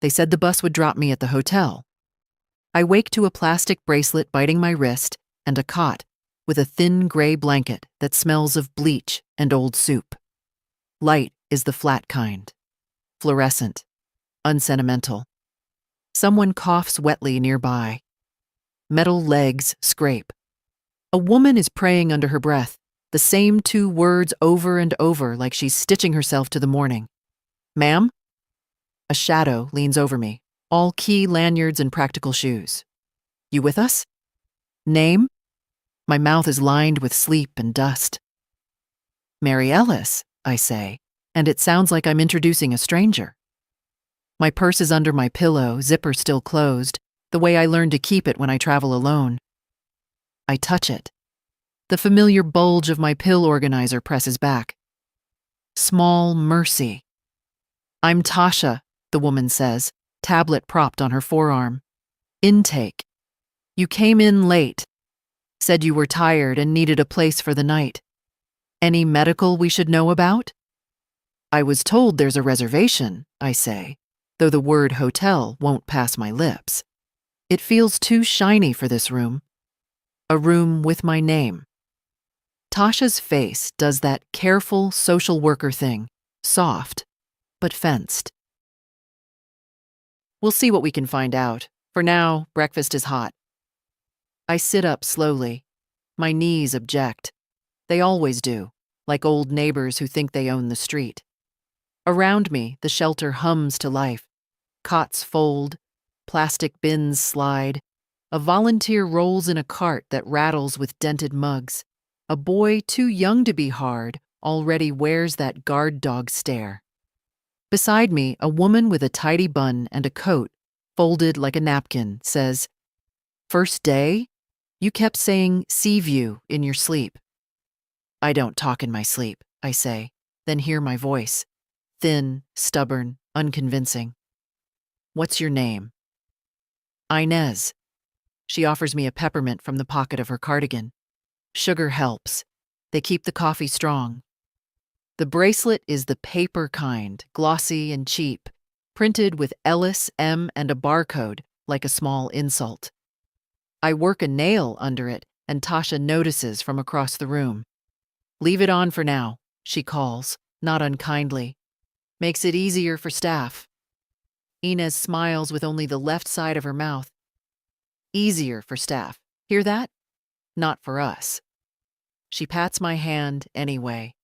They said the bus would drop me at the hotel. I wake to a plastic bracelet biting my wrist and a cot with a thin gray blanket that smells of bleach and old soup. Light is the flat kind, fluorescent, unsentimental. Someone coughs wetly nearby. Metal legs scrape. A woman is praying under her breath, the same two words over and over like she's stitching herself to the morning. Ma'am? A shadow leans over me, all key lanyards and practical shoes. You with us? Name? My mouth is lined with sleep and dust. Mary Ellis, I say, and it sounds like I'm introducing a stranger. My purse is under my pillow, zipper still closed, the way I learned to keep it when I travel alone. I touch it. The familiar bulge of my pill organizer presses back. Small mercy. I'm Tasha, the woman says, tablet propped on her forearm. Intake. You came in late. Said you were tired and needed a place for the night. Any medical we should know about? I was told there's a reservation, I say, though the word hotel won't pass my lips. It feels too shiny for this room. A room with my name. Tasha's face does that careful social worker thing, soft, but fenced. We'll see what we can find out. For now, breakfast is hot. I sit up slowly. My knees object. They always do, like old neighbors who think they own the street. Around me, the shelter hums to life. Cots fold, plastic bins slide. A volunteer rolls in a cart that rattles with dented mugs. A boy too young to be hard already wears that guard dog stare. Beside me, a woman with a tidy bun and a coat, folded like a napkin, says, "First day? You kept saying sea view in your sleep." I don't talk in my sleep, I say, then hear my voice. Thin, stubborn, unconvincing. What's your name? Inez. She offers me a peppermint from the pocket of her cardigan. Sugar helps. They keep the coffee strong. The bracelet is the paper kind, glossy and cheap, printed with Ellis, M, and a barcode, like a small insult. I work a nail under it, and Tasha notices from across the room. Leave it on for now, she calls, not unkindly. Makes it easier for staff. Inez smiles with only the left side of her mouth. Easier for staff. Hear that? Not for us. She pats my hand anyway.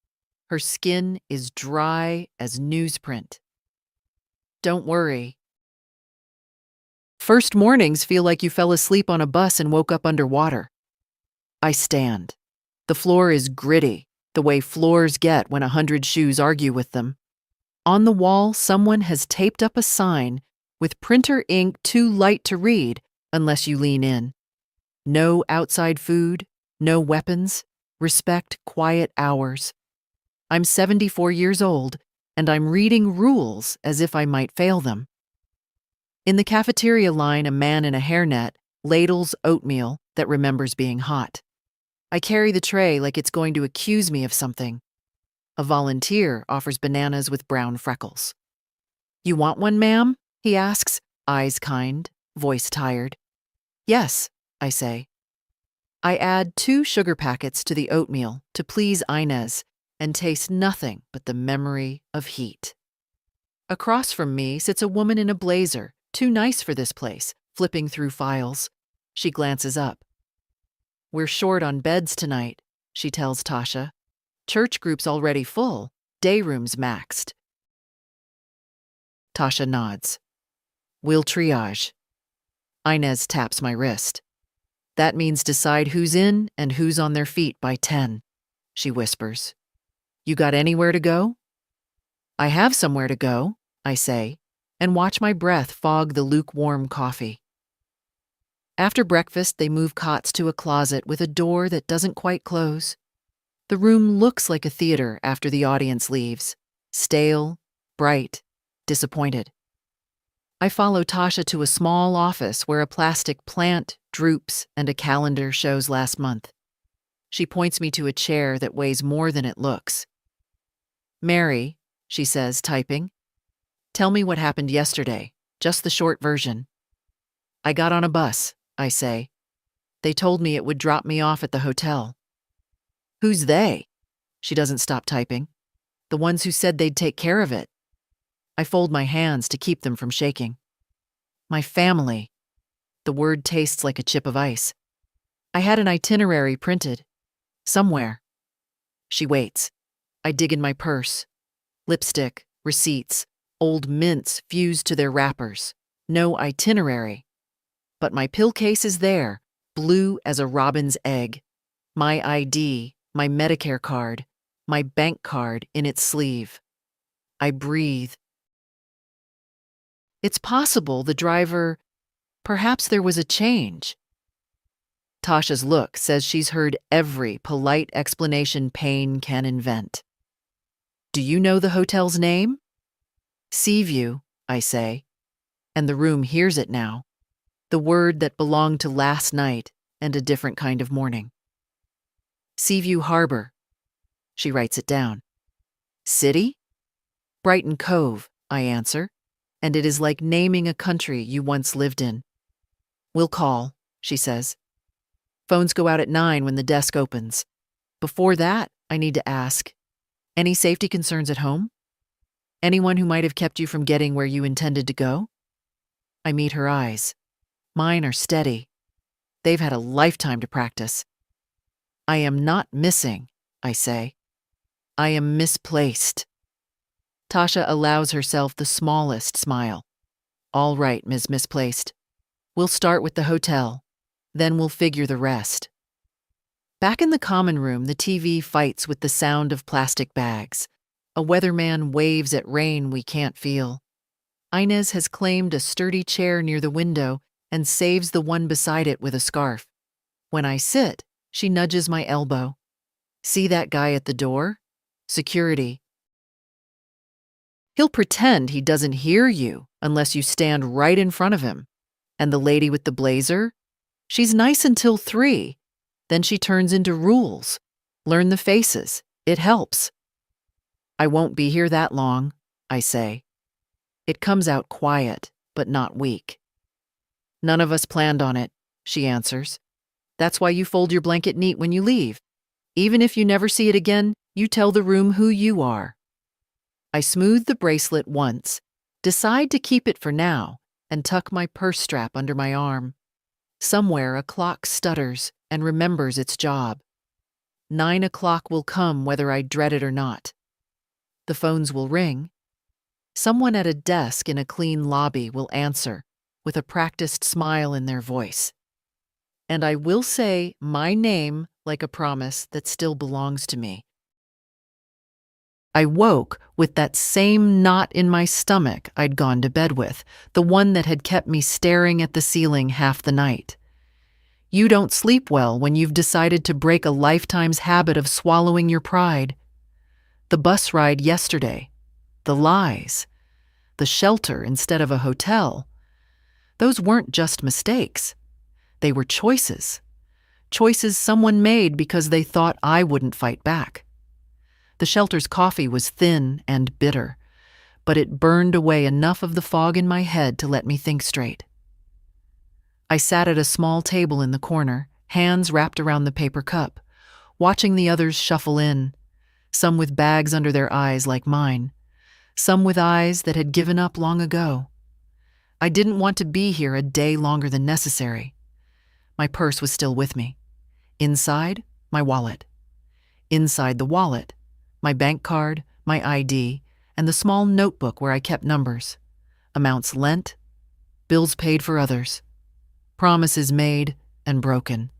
Her skin is dry as newsprint. Don't worry. First mornings feel like you fell asleep on a bus and woke up underwater. I stand. The floor is gritty, the way floors get when 100 shoes argue with them. On the wall, someone has taped up a sign with printer ink too light to read unless you lean in. No outside food, no weapons, respect quiet hours. I'm 74 years old, and I'm reading rules as if I might fail them. In the cafeteria line, a man in a hairnet ladles oatmeal that remembers being hot. I carry the tray like it's going to accuse me of something. A volunteer offers bananas with brown freckles. You want one, ma'am? He asks, eyes kind, voice tired. Yes, I say. I add 2 sugar packets to the oatmeal to please Inez and taste nothing but the memory of heat. Across from me sits a woman in a blazer, too nice for this place, flipping through files. She glances up. We're short on beds tonight, she tells Tasha. Church group's already full, day room's maxed. Tasha nods. We'll triage. Inez taps my wrist. That means decide who's in and who's on their feet by 10, she whispers. You got anywhere to go? I have somewhere to go, I say, and watch my breath fog the lukewarm coffee. After breakfast, they move cots to a closet with a door that doesn't quite close. The room looks like a theater after the audience leaves, stale, bright, disappointed. I follow Tasha to a small office where a plastic plant droops and a calendar shows last month. She points me to a chair that weighs more than it looks. Mary, she says, typing, tell me what happened yesterday. Just the short version. I got on a bus, I say. They told me it would drop me off at the hotel. Who's they? She doesn't stop typing. The ones who said they'd take care of it. I fold my hands to keep them from shaking. My family. The word tastes like a chip of ice. I had an itinerary printed. Somewhere. She waits. I dig in my purse. Lipstick, receipts, old mints fused to their wrappers. No itinerary. But my pill case is there, blue as a robin's egg. My ID, my Medicare card, my bank card in its sleeve. I breathe. It's possible the driver, perhaps there was a change. Tasha's look says she's heard every polite explanation pain can invent. Do you know the hotel's name? Seaview, I say, and the room hears it now. The word that belonged to last night and a different kind of morning. Seaview Harbor. She writes it down. City? Brighton Cove, I answer, and it is like naming a country you once lived in. We'll call, she says. Phones go out at 9 when the desk opens. Before that, I need to ask, any safety concerns at home? Anyone who might have kept you from getting where you intended to go? I meet her eyes. Mine are steady. They've had a lifetime to practice. I am not missing, I say. I am misplaced. Tasha allows herself the smallest smile. All right, Ms. Misplaced. We'll start with the hotel. Then we'll figure the rest. Back in the common room, the TV fights with the sound of plastic bags. A weatherman waves at rain we can't feel. Inez has claimed a sturdy chair near the window and saves the one beside it with a scarf. When I sit, she nudges my elbow. See that guy at the door? Security. He'll pretend he doesn't hear you unless you stand right in front of him. And the lady with the blazer? She's nice until 3. Then she turns into rules. Learn the faces. It helps. I won't be here that long, I say. It comes out quiet, but not weak. None of us planned on it, she answers. That's why you fold your blanket neat when you leave. Even if you never see it again, you tell the room who you are. I smooth the bracelet once, decide to keep it for now, and tuck my purse strap under my arm. Somewhere a clock stutters and remembers its job. 9 o'clock will come whether I dread it or not. The phones will ring. Someone at a desk in a clean lobby will answer, with a practiced smile in their voice. And I will say my name like a promise that still belongs to me. I woke with that same knot in my stomach I'd gone to bed with, the one that had kept me staring at the ceiling half the night. You don't sleep well when you've decided to break a lifetime's habit of swallowing your pride. The bus ride yesterday, the lies, the shelter instead of a hotel, those weren't just mistakes. They were choices. Choices someone made because they thought I wouldn't fight back. The shelter's coffee was thin and bitter, but it burned away enough of the fog in my head to let me think straight. I sat at a small table in the corner, hands wrapped around the paper cup, watching the others shuffle in, some with bags under their eyes like mine, some with eyes that had given up long ago. I didn't want to be here a day longer than necessary. My purse was still with me. Inside, my wallet. Inside the wallet, my bank card, my ID, and the small notebook where I kept numbers. Amounts lent, bills paid for others, promises made and broken.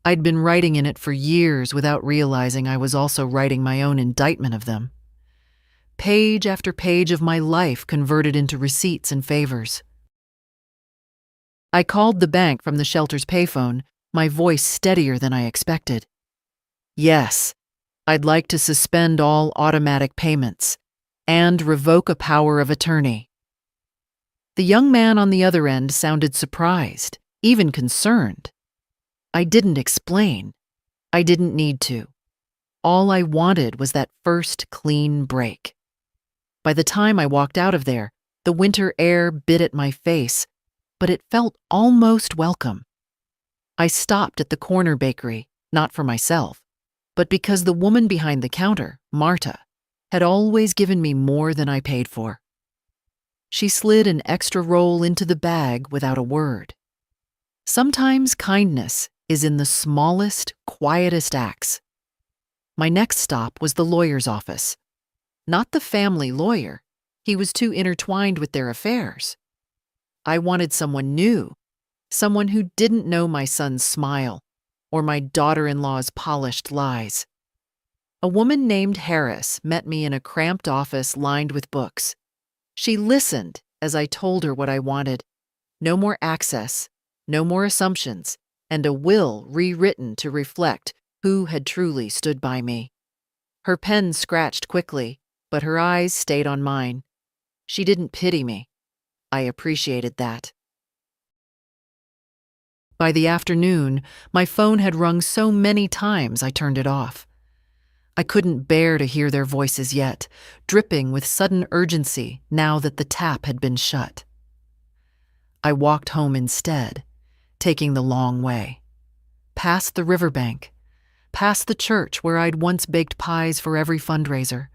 I'd been writing in it for years without realizing I was also writing my own indictment of them. Page after page of my life converted into receipts and favors. I called the bank from the shelter's payphone, my voice steadier than I expected. Yes, I'd like to suspend all automatic payments and revoke a power of attorney. The young man on the other end sounded surprised, even concerned. I didn't explain. I didn't need to. All I wanted was that first clean break. By the time I walked out of there, The winter air bit at my face, but it felt almost welcome. I stopped at the corner bakery, not for myself, but because the woman behind the counter, Marta, had always given me more than I paid for. She slid an extra roll into the bag without a word. Sometimes kindness is in the smallest, quietest acts. My next stop was the lawyer's office. Not the family lawyer. He was too intertwined with their affairs. I wanted someone new, someone who didn't know my son's smile or my daughter-in-law's polished lies. A woman named Harris met me in a cramped office lined with books. She listened as I told her what I wanted. No more access, no more assumptions, and a will rewritten to reflect who had truly stood by me. Her pen scratched quickly, but her eyes stayed on mine. She didn't pity me. I appreciated that. By the afternoon, my phone had rung so many times I turned it off. I couldn't bear to hear their voices yet, dripping with sudden urgency now that the tap had been shut. I walked home instead, taking the long way. Past the riverbank, past the church where I'd once baked pies for every fundraiser,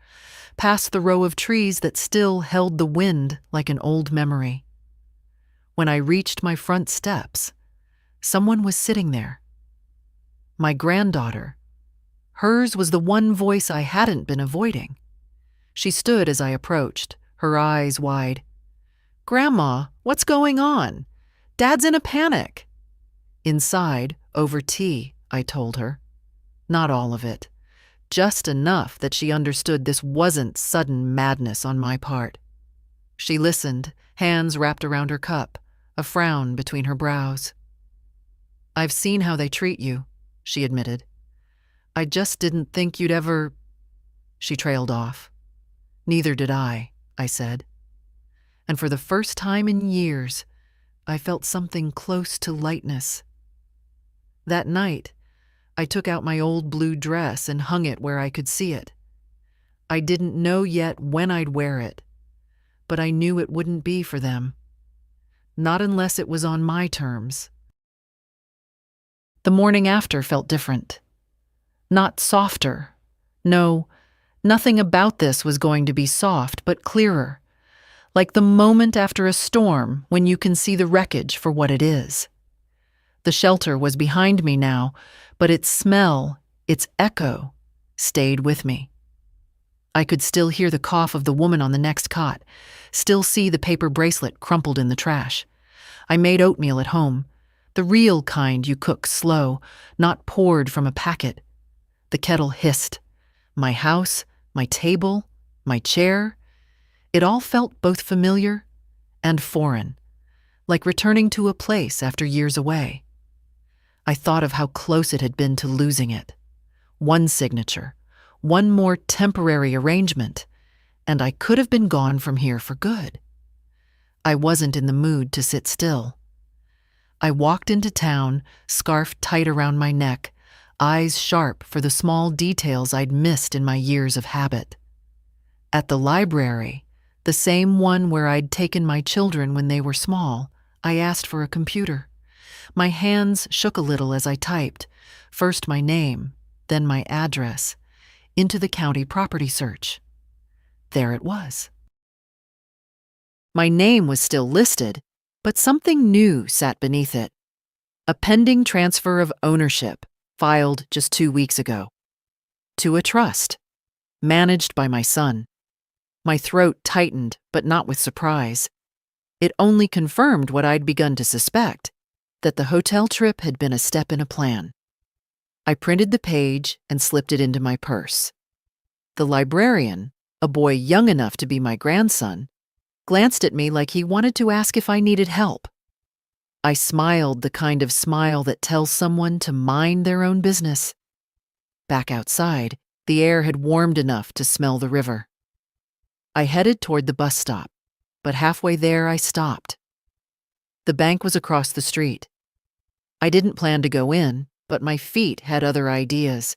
past the row of trees that still held the wind like an old memory. When I reached my front steps, someone was sitting there. My granddaughter. Hers was the one voice I hadn't been avoiding. She stood as I approached, her eyes wide. "Grandma, what's going on? Dad's in a panic." "Inside, over tea," I told her. Not all of it. Just enough that she understood this wasn't sudden madness on my part. She listened, hands wrapped around her cup, a frown between her brows. "I've seen how they treat you," she admitted. "I just didn't think you'd ever—" She trailed off. "Neither did I said. And for the first time in years, I felt something close to lightness. That night, I took out my old blue dress and hung it where I could see it. I didn't know yet when I'd wear it, but I knew it wouldn't be for them. Not unless it was on my terms. The morning after felt different. Not softer. No, nothing about this was going to be soft, but clearer. Like the moment after a storm when you can see the wreckage for what it is. The shelter was behind me now, but its smell, its echo, stayed with me. I could still hear the cough of the woman on the next cot, still see the paper bracelet crumpled in the trash. I made oatmeal at home, the real kind you cook slow, not poured from a packet. The kettle hissed. My house, my table, my chair, it all felt both familiar and foreign, like returning to a place after years away. I thought of how close it had been to losing it. One signature, one more temporary arrangement, and I could have been gone from here for good. I wasn't in the mood to sit still. I walked into town, scarf tight around my neck, eyes sharp for the small details I'd missed in my years of habit. At the library, the same one where I'd taken my children when they were small, I asked for a computer. My hands shook a little as I typed, first my name, then my address, into the county property search. There it was. My name was still listed, but something new sat beneath it. A pending transfer of ownership, filed just 2 weeks ago. To a trust, managed by my son. My throat tightened, but not with surprise. It only confirmed what I'd begun to suspect, that the hotel trip had been a step in a plan. I printed the page and slipped it into my purse. The librarian, a boy young enough to be my grandson, glanced at me like he wanted to ask if I needed help. I smiled the kind of smile that tells someone to mind their own business. Back outside, the air had warmed enough to smell the river. I headed toward the bus stop, but halfway there I stopped. The bank was across the street. I didn't plan to go in, but my feet had other ideas.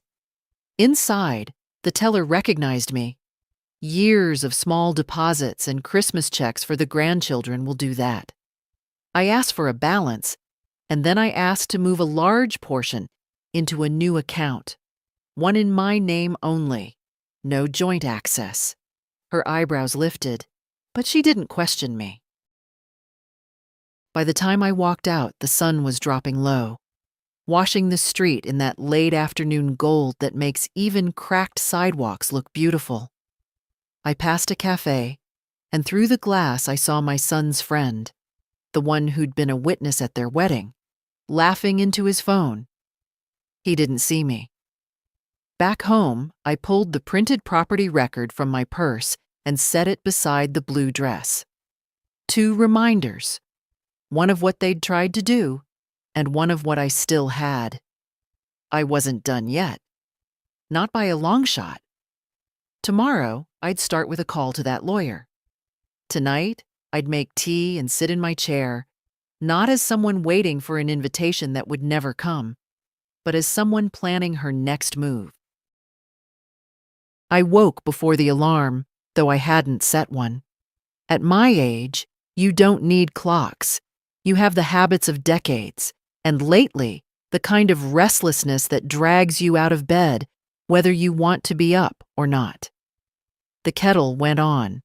Inside, the teller recognized me. Years of small deposits and Christmas checks for the grandchildren will do that. I asked for a balance, and then I asked to move a large portion into a new account, one in my name only, no joint access. Her eyebrows lifted, but she didn't question me. By the time I walked out, the sun was dropping low, washing the street in that late afternoon gold that makes even cracked sidewalks look beautiful. I passed a cafe, and through the glass I saw my son's friend, the one who'd been a witness at their wedding, laughing into his phone. He didn't see me. Back home, I pulled the printed property record from my purse and set it beside the blue dress. 2 reminders, one of what they'd tried to do, and one of what I still had. I wasn't done yet. Not by a long shot. Tomorrow, I'd start with a call to that lawyer. Tonight, I'd make tea and sit in my chair, not as someone waiting for an invitation that would never come, but as someone planning her next move. I woke before the alarm, though I hadn't set one. At my age, you don't need clocks. You have the habits of decades, and lately, the kind of restlessness that drags you out of bed, whether you want to be up or not. The kettle went on,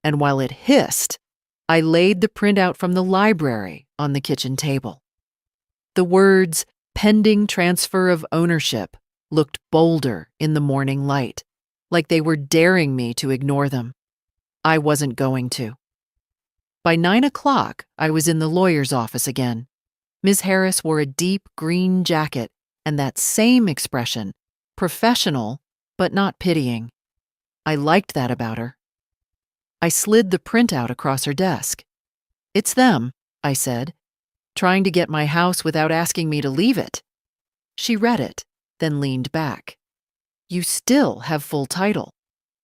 and while it hissed, I laid the printout from the library on the kitchen table. The words, "pending transfer of ownership," looked bolder in the morning light, like they were daring me to ignore them. I wasn't going to. By 9 o'clock, I was in the lawyer's office again. Ms. Harris wore a deep green jacket and that same expression, professional but not pitying. I liked that about her. I slid the printout across her desk. "It's them," I said, trying to get my house without asking me to leave it. She read it, then leaned back. "You still have full title.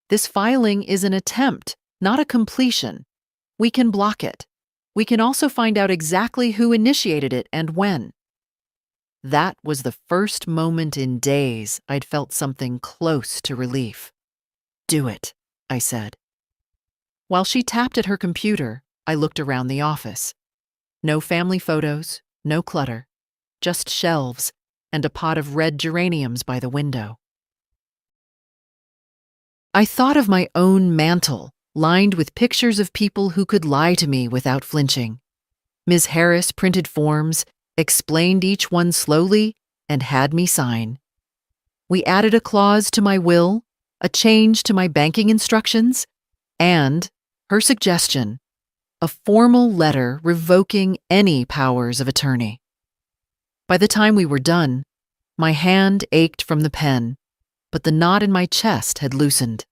This filing is an attempt, not a completion. We can block it. We can also find out exactly who initiated it and when." That was the first moment in days I'd felt something close to relief. "Do it," I said. While she tapped at her computer, I looked around the office. No family photos, no clutter, just shelves and a pot of red geraniums by the window. I thought of my own mantle, lined with pictures of people who could lie to me without flinching. Ms. Harris printed forms, explained each one slowly, and had me sign. We added a clause to my will, a change to my banking instructions, and, her suggestion, a formal letter revoking any powers of attorney. By the time we were done, my hand ached from the pen, but the knot in my chest had loosened.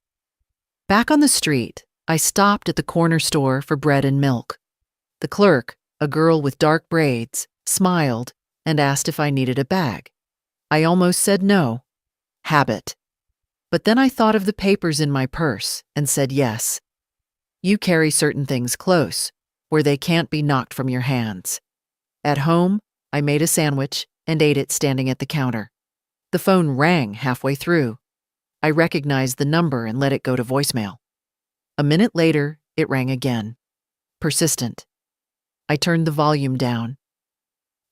Back on the street, I stopped at the corner store for bread and milk. The clerk, a girl with dark braids, smiled and asked if I needed a bag. I almost said no. Habit. But then I thought of the papers in my purse and said yes. You carry certain things close, where they can't be knocked from your hands. At home, I made a sandwich and ate it standing at the counter. The phone rang halfway through. I recognized the number and let it go to voicemail. A minute later, it rang again. Persistent. I turned the volume down.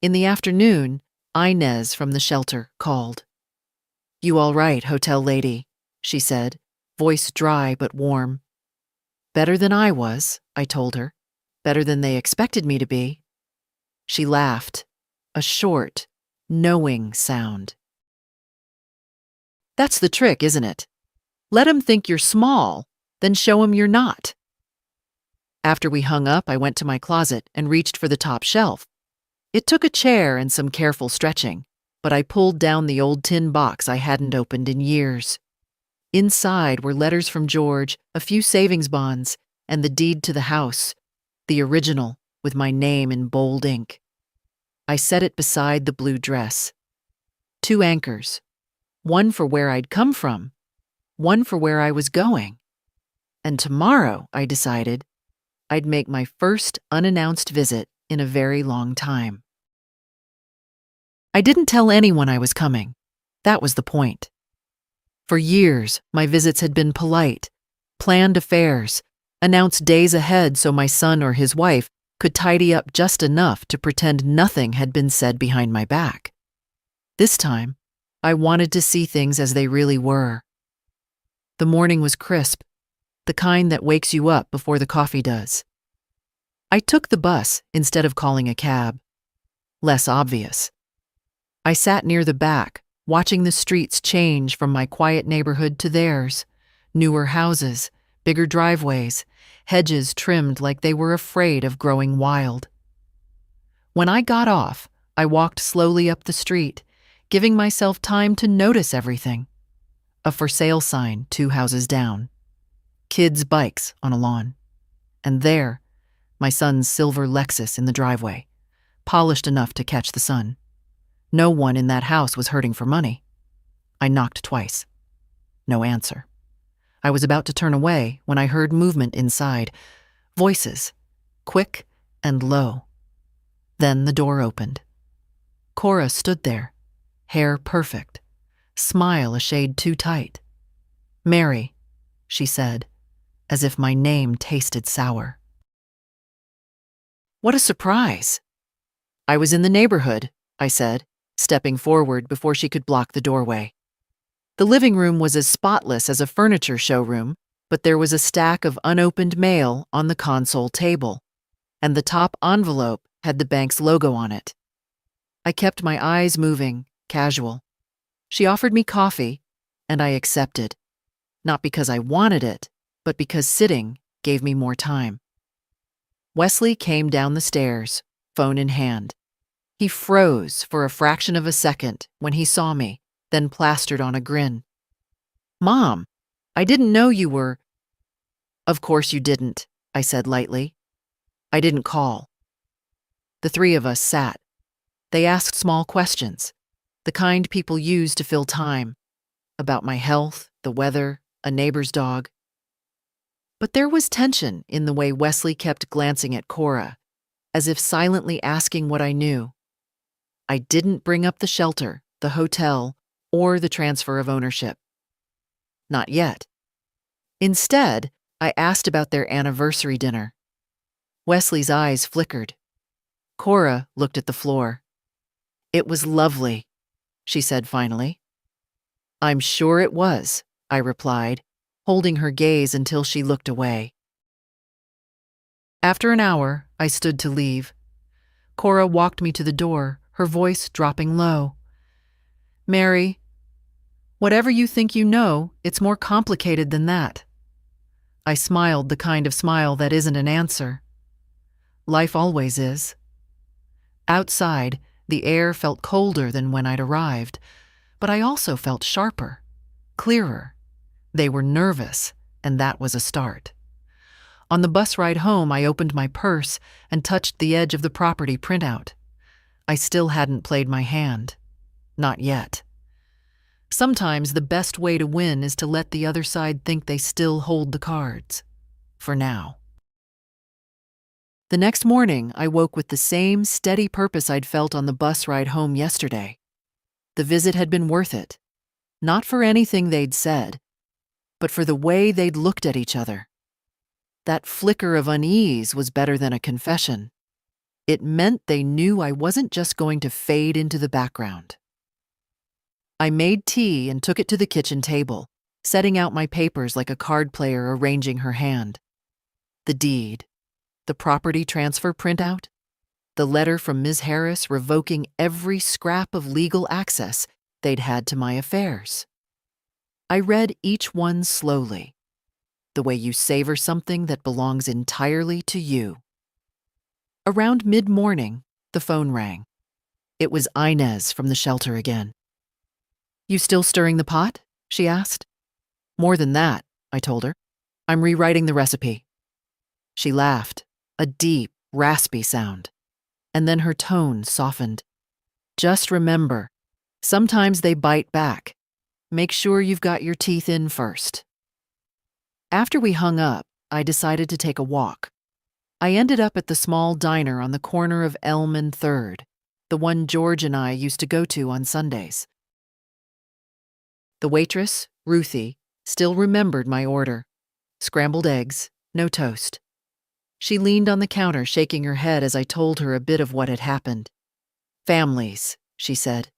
In the afternoon, Inez from the shelter called. "You all right, hotel lady?" she said, voice dry but warm. "Better than I was," I told her. "Better than they expected me to be." She laughed, a short, knowing sound. That's the trick, isn't it? Let 'em think you're small, then show 'em you're not. After we hung up, I went to my closet and reached for the top shelf. It took a chair and some careful stretching, but I pulled down the old tin box I hadn't opened in years. Inside were letters from George, a few savings bonds, and the deed to the house, the original, with my name in bold ink. I set it beside the blue dress. 2 anchors, one for where I'd come from, one for where I was going. And tomorrow, I decided, I'd make my first unannounced visit in a very long time. I didn't tell anyone I was coming. That was the point. For years, my visits had been polite, planned affairs, announced days ahead so my son or his wife could tidy up just enough to pretend nothing had been said behind my back. This time, I wanted to see things as they really were. The morning was crisp, the kind that wakes you up before the coffee does. I took the bus instead of calling a cab. Less obvious. I sat near the back, watching the streets change from my quiet neighborhood to theirs. Newer houses, bigger driveways, hedges trimmed like they were afraid of growing wild. When I got off, I walked slowly up the street, giving myself time to notice everything. A for sale sign 2 houses down. Kids' bikes on a lawn. And there, my son's silver Lexus in the driveway, polished enough to catch the sun. No one in that house was hurting for money. I knocked twice. No answer. I was about to turn away when I heard movement inside. Voices, quick and low. Then the door opened. Cora stood there, hair perfect, smile a shade too tight. "Mary," she said, as if my name tasted sour. What a surprise! "I was in the neighborhood," I said, stepping forward before she could block the doorway. The living room was as spotless as a furniture showroom, but there was a stack of unopened mail on the console table, and the top envelope had the bank's logo on it. I kept my eyes moving, casual. She offered me coffee, and I accepted. Not because I wanted it, but because sitting gave me more time. Wesley came down the stairs, phone in hand. He froze for a fraction of a second when he saw me, then plastered on a grin. "Mom, I didn't know you were—" "Of course you didn't," I said lightly. "I didn't call." The 3 of us sat. They asked small questions, the kind people use to fill time, about my health, the weather, a neighbor's dog. But there was tension in the way Wesley kept glancing at Cora, as if silently asking what I knew. I didn't bring up the shelter, the hotel, or the transfer of ownership. Not yet. Instead, I asked about their anniversary dinner. Wesley's eyes flickered. Cora looked at the floor. "It was lovely," she said finally. "I'm sure it was," I replied, holding her gaze until she looked away. After an hour, I stood to leave. Cora walked me to the door, her voice dropping low. "Mary, whatever you think you know, it's more complicated than that." I smiled the kind of smile that isn't an answer. Life always is. Outside, the air felt colder than when I'd arrived, but I also felt sharper, clearer. They were nervous, and that was a start. On the bus ride home, I opened my purse and touched the edge of the property printout. I still hadn't played my hand. Not yet. Sometimes the best way to win is to let the other side think they still hold the cards. For now. The next morning, I woke with the same steady purpose I'd felt on the bus ride home yesterday. The visit had been worth it. Not for anything they'd said, but for the way they'd looked at each other. That flicker of unease was better than a confession. It meant they knew I wasn't just going to fade into the background. I made tea and took it to the kitchen table, setting out my papers like a card player arranging her hand. The deed, the property transfer printout, the letter from Ms. Harris revoking every scrap of legal access they'd had to my affairs. I read each one slowly, the way you savor something that belongs entirely to you. Around mid-morning, the phone rang. It was Inez from the shelter again. "You still stirring the pot?" she asked. "More than that," I told her. "I'm rewriting the recipe." She laughed, a deep, raspy sound, and then her tone softened. "Just remember, sometimes they bite back. Make sure you've got your teeth in first." After we hung up, I decided to take a walk. I ended up at the small diner on the corner of Elm and 3rd, the one George and I used to go to on Sundays. The waitress, Ruthie, still remembered my order. Scrambled eggs, no toast. She leaned on the counter, shaking her head as I told her a bit of what had happened. Families, she said.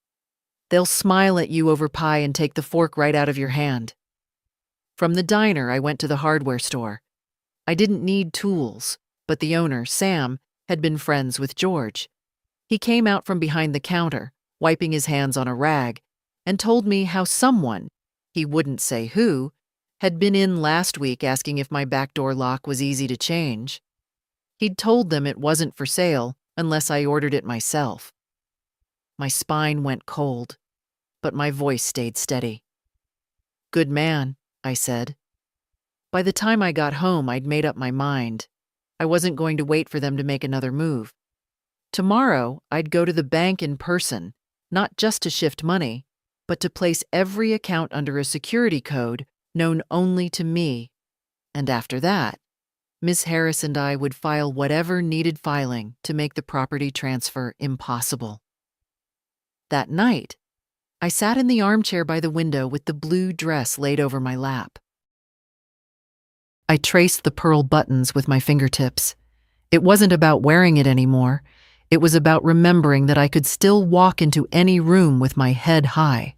They'll smile at you over pie and take the fork right out of your hand. From the diner, I went to the hardware store. I didn't need tools, but the owner, Sam, had been friends with George. He came out from behind the counter, wiping his hands on a rag, and told me how someone, he wouldn't say who, had been in last week asking if my back door lock was easy to change. He'd told them it wasn't for sale unless I ordered it myself. My spine went cold, but my voice stayed steady. Good man, I said. By the time I got home, I'd made up my mind. I wasn't going to wait for them to make another move. Tomorrow, I'd go to the bank in person, not just to shift money, but to place every account under a security code known only to me. And after that, Miss Harris and I would file whatever needed filing to make the property transfer impossible. That night, I sat in the armchair by the window with the blue dress laid over my lap. I traced the pearl buttons with my fingertips. It wasn't about wearing it anymore. It was about remembering that I could still walk into any room with my head high.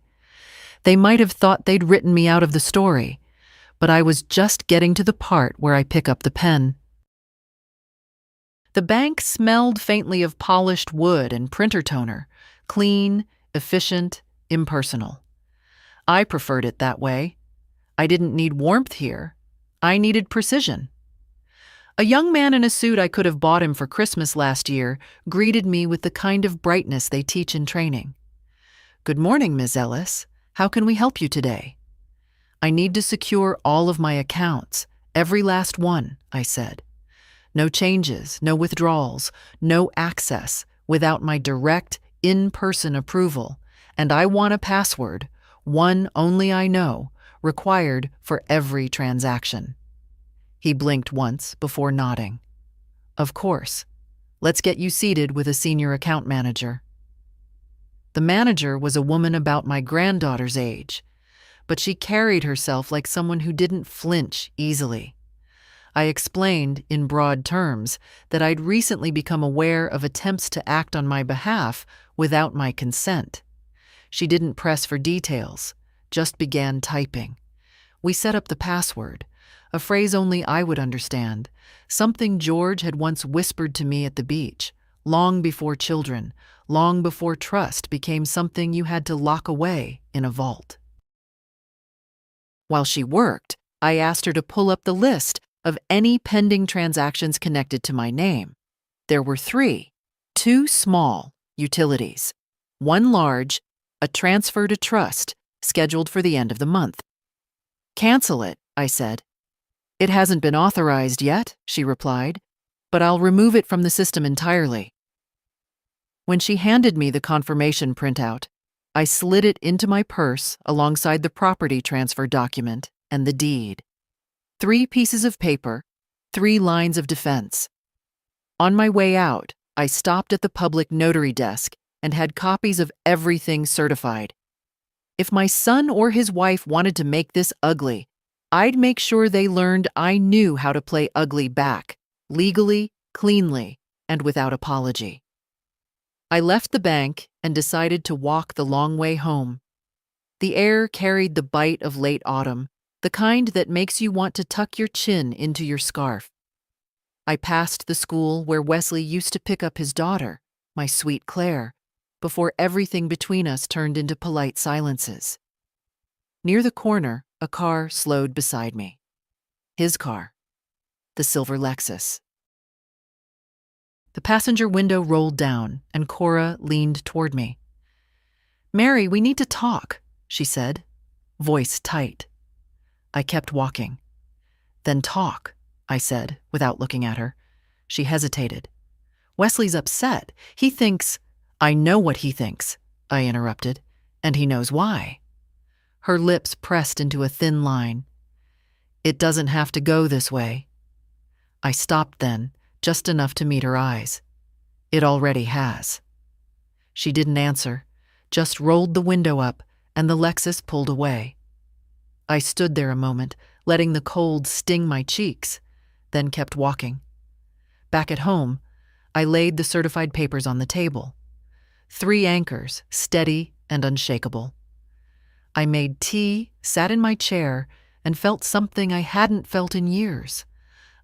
They might have thought they'd written me out of the story, but I was just getting to the part where I pick up the pen. The bank smelled faintly of polished wood and printer toner, clean, efficient, impersonal. I preferred it that way. I didn't need warmth here. I needed precision. A young man in a suit I could have bought him for Christmas last year greeted me with the kind of brightness they teach in training. Good morning, Ms. Ellis. How can we help you today? I need to secure all of my accounts, every last one, I said. No changes, no withdrawals, no access without my direct, in-person approval, and I want a password, one only I know, required for every transaction. He blinked once before nodding. Of course. Let's get you seated with a senior account manager. The manager was a woman about my granddaughter's age, but she carried herself like someone who didn't flinch easily. I explained, in broad terms, that I'd recently become aware of attempts to act on my behalf without my consent. She didn't press for details, just began typing. We set up the password, a phrase only I would understand, something George had once whispered to me at the beach, long before children, long before trust became something you had to lock away in a vault. While she worked, I asked her to pull up the list of any pending transactions connected to my name. There were 3, 2 small utilities, 1 large, a transfer to trust scheduled for the end of the month. Cancel it, I said. It hasn't been authorized yet, she replied, but I'll remove it from the system entirely. When she handed me the confirmation printout, I slid it into my purse alongside the property transfer document and the deed. 3 pieces of paper, 3 lines of defense. On my way out, I stopped at the public notary desk and had copies of everything certified. If my son or his wife wanted to make this ugly, I'd make sure they learned I knew how to play ugly back, legally, cleanly, and without apology. I left the bank and decided to walk the long way home. The air carried the bite of late autumn, the kind that makes you want to tuck your chin into your scarf. I passed the school where Wesley used to pick up his daughter, my sweet Claire, before everything between us turned into polite silences. Near the corner, a car slowed beside me. His car, the silver Lexus. The passenger window rolled down, and Cora leaned toward me. "Mary, we need to talk," she said, voice tight. I kept walking. "Then talk," I said, without looking at her. She hesitated. "Wesley's upset. He thinks—" "I know what he thinks," I interrupted, "and he knows why." Her lips pressed into a thin line. "It doesn't have to go this way." I stopped then, just enough to meet her eyes. "It already has." She didn't answer, just rolled the window up, and the Lexus pulled away. I stood there a moment, letting the cold sting my cheeks, then kept walking. Back at home, I laid the certified papers on the table. 3 anchors, steady and unshakable. I made tea, sat in my chair, and felt something I hadn't felt in years.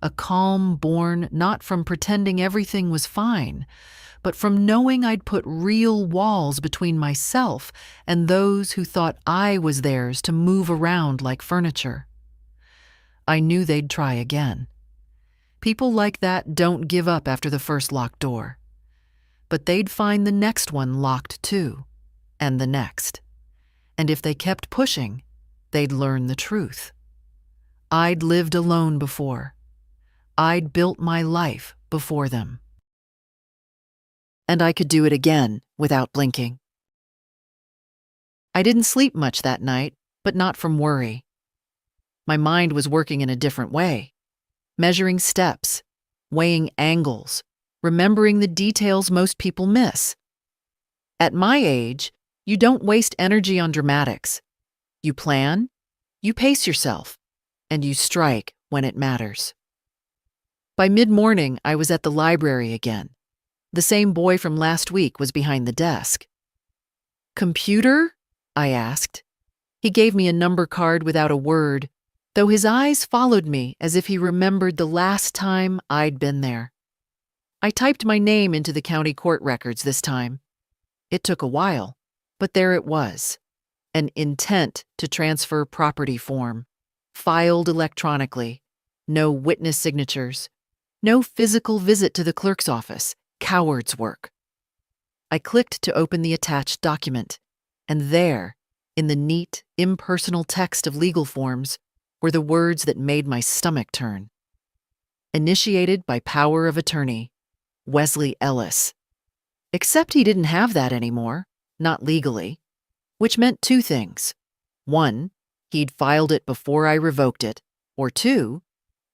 A calm born not from pretending everything was fine, but from knowing I'd put real walls between myself and those who thought I was theirs to move around like furniture. I knew they'd try again. People like that don't give up after the first locked door. But they'd find the next one locked too, and the next. And if they kept pushing, they'd learn the truth. I'd lived alone before. I'd built my life before them. And I could do it again without blinking. I didn't sleep much that night, but not from worry. My mind was working in a different way, measuring steps, weighing angles, remembering the details most people miss. At my age, you don't waste energy on dramatics. You plan, you pace yourself, and you strike when it matters. By mid-morning, I was at the library again. The same boy from last week was behind the desk. "Computer?" I asked. He gave me a number card without a word, though his eyes followed me as if he remembered the last time I'd been there. I typed my name into the county court records this time. It took a while, but there it was. An intent to transfer property form, filed electronically, no witness signatures, no physical visit to the clerk's office, coward's work. I clicked to open the attached document, and there, in the neat, impersonal text of legal forms, were the words that made my stomach turn. Initiated by power of attorney, Wesley Ellis. Except he didn't have that anymore, not legally, which meant 2 things. 1, he'd filed it before I revoked it, or 2,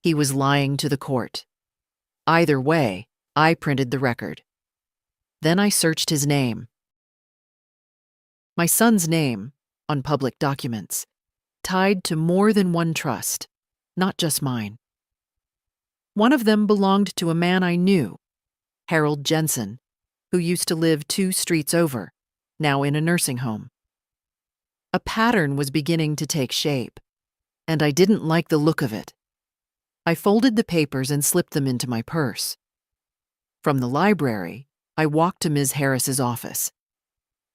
he was lying to the court. Either way, I printed the record. Then I searched his name. My son's name, on public documents, tied to more than one trust, not just mine. One of them belonged to a man I knew, Harold Jensen, who used to live 2 streets over, now in a nursing home. A pattern was beginning to take shape, and I didn't like the look of it. I folded the papers and slipped them into my purse. From the library, I walked to Ms. Harris's office.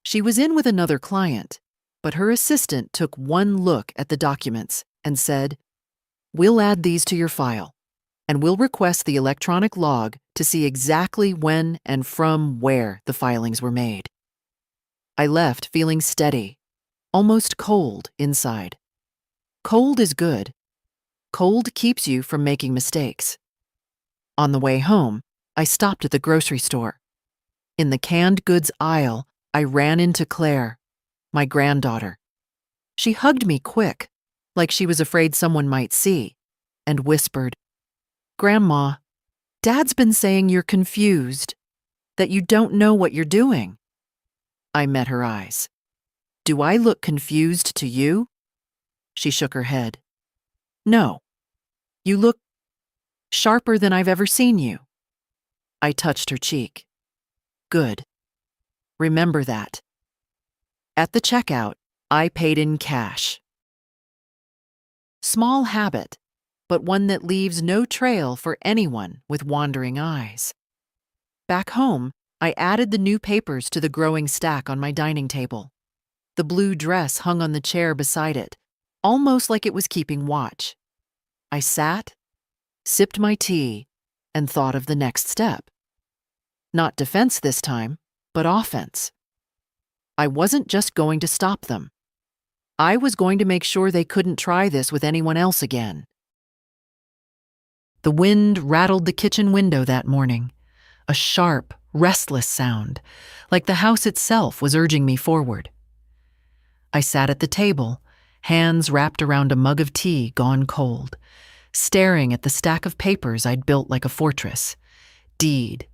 She was in with another client, but her assistant took one look at the documents and said, "We'll add these to your file, and we'll request the electronic log to see exactly when and from where the filings were made." I left feeling steady, almost cold inside. Cold is good. Cold keeps you from making mistakes. On the way home, I stopped at the grocery store. In the canned goods aisle, I ran into Claire, my granddaughter. She hugged me quick, like she was afraid someone might see, and whispered, "Grandma, Dad's been saying you're confused, that you don't know what you're doing." I met her eyes. "Do I look confused to you?" She shook her head. "No. You look sharper than I've ever seen you." I touched her cheek. "Good. Remember that." At the checkout, I paid in cash. Small habit, but one that leaves no trail for anyone with wandering eyes. Back home, I added the new papers to the growing stack on my dining table. The blue dress hung on the chair beside it, almost like it was keeping watch. I sat, sipped my tea, and thought of the next step. Not defense this time, but offense. I wasn't just going to stop them. I was going to make sure they couldn't try this with anyone else again. The wind rattled the kitchen window that morning, a sharp, restless sound, like the house itself was urging me forward. I sat at the table, hands wrapped around a mug of tea gone cold, staring at the stack of papers I'd built like a fortress. Deed,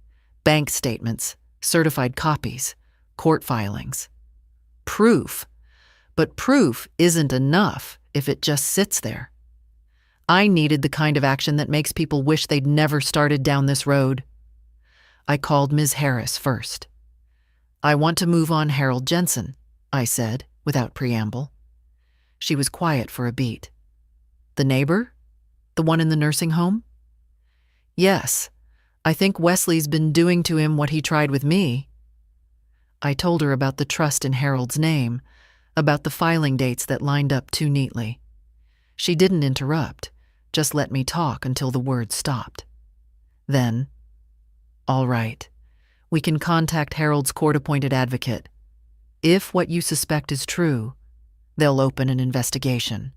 bank statements, certified copies, court filings. Proof. But proof isn't enough if it just sits there. I needed the kind of action that makes people wish they'd never started down this road. I called Ms. Harris first. "I want to move on Harold Jensen," I said, without preamble. She was quiet for a beat. "The neighbor? The one in the nursing home?" "Yes. I think Wesley's been doing to him what he tried with me." I told her about the trust in Harold's name, about the filing dates that lined up too neatly. She didn't interrupt, just let me talk until the words stopped. Then, "All right, we can contact Harold's court-appointed advocate. If what you suspect is true, they'll open an investigation."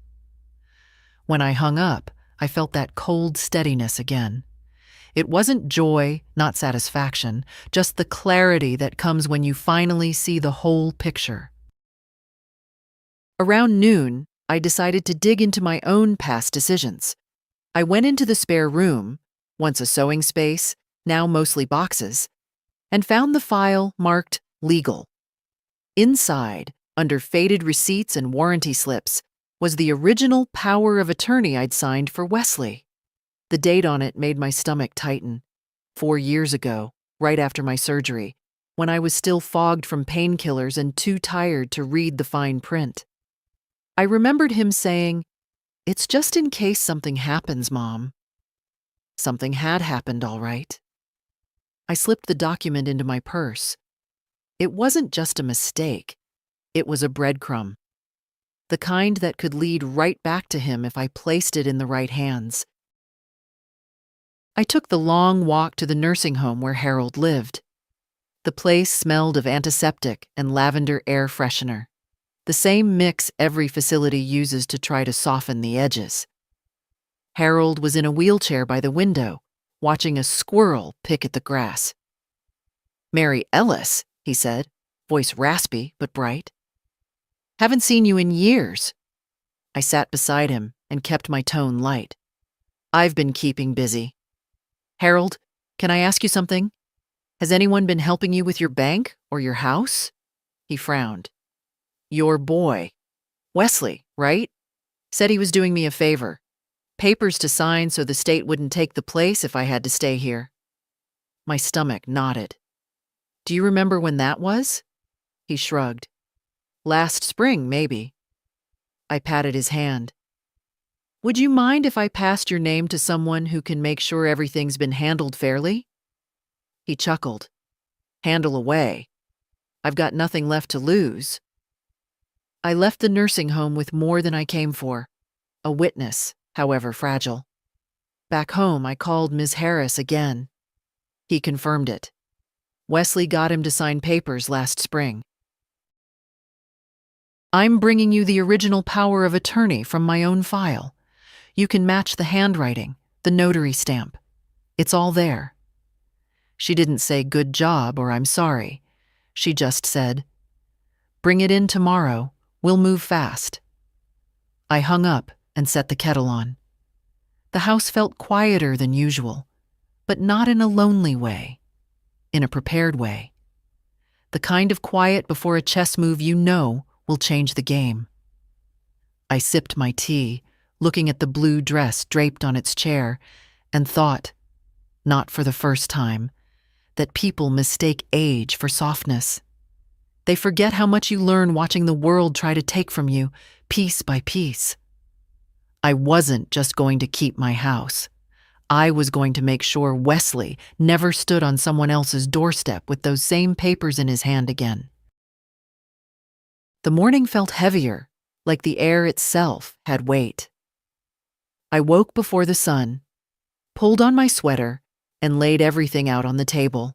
When I hung up, I felt that cold steadiness again. It wasn't joy, not satisfaction, just the clarity that comes when you finally see the whole picture. Around noon, I decided to dig into my own past decisions. I went into the spare room, once a sewing space, now mostly boxes, and found the file marked legal. Inside, under faded receipts and warranty slips, was the original power of attorney I'd signed for Wesley. The date on it made my stomach tighten. 4 years ago, right after my surgery, when I was still fogged from painkillers and too tired to read the fine print. I remembered him saying, "It's just in case something happens, Mom." Something had happened, all right. I slipped the document into my purse. It wasn't just a mistake. It was a breadcrumb. The kind that could lead right back to him if I placed it in the right hands. I took the long walk to the nursing home where Harold lived. The place smelled of antiseptic and lavender air freshener, the same mix every facility uses to try to soften the edges. Harold was in a wheelchair by the window, watching a squirrel pick at the grass. "Mary Ellis," he said, voice raspy but bright. "Haven't seen you in years." I sat beside him and kept my tone light. "I've been keeping busy." "Harold, can I ask you something? Has anyone been helping you with your bank or your house?" He frowned. "Your boy, Wesley, right? Said he was doing me a favor. Papers to sign so the state wouldn't take the place if I had to stay here." My stomach knotted. "Do you remember when that was?" He shrugged. "Last spring, maybe." I patted his hand. "Would you mind if I passed your name to someone who can make sure everything's been handled fairly?" He chuckled. "Handle away. I've got nothing left to lose." I left the nursing home with more than I came for, a witness, however fragile. Back home, I called Ms. Harris again. He confirmed it. Wesley got him to sign papers last spring. "I'm bringing you the original power of attorney from my own file. You can match the handwriting, the notary stamp. It's all there." She didn't say "good job" or "I'm sorry." She just said, "Bring it in tomorrow. We'll move fast." I hung up and set the kettle on. The house felt quieter than usual, but not in a lonely way, in a prepared way. The kind of quiet before a chess move you know will change the game. I sipped my tea, looking at the blue dress draped on its chair, and thought, not for the first time, that people mistake age for softness. They forget how much you learn watching the world try to take from you, piece by piece. I wasn't just going to keep my house. I was going to make sure Wesley never stood on someone else's doorstep with those same papers in his hand again. The morning felt heavier, like the air itself had weight. I woke before the sun, pulled on my sweater, and laid everything out on the table.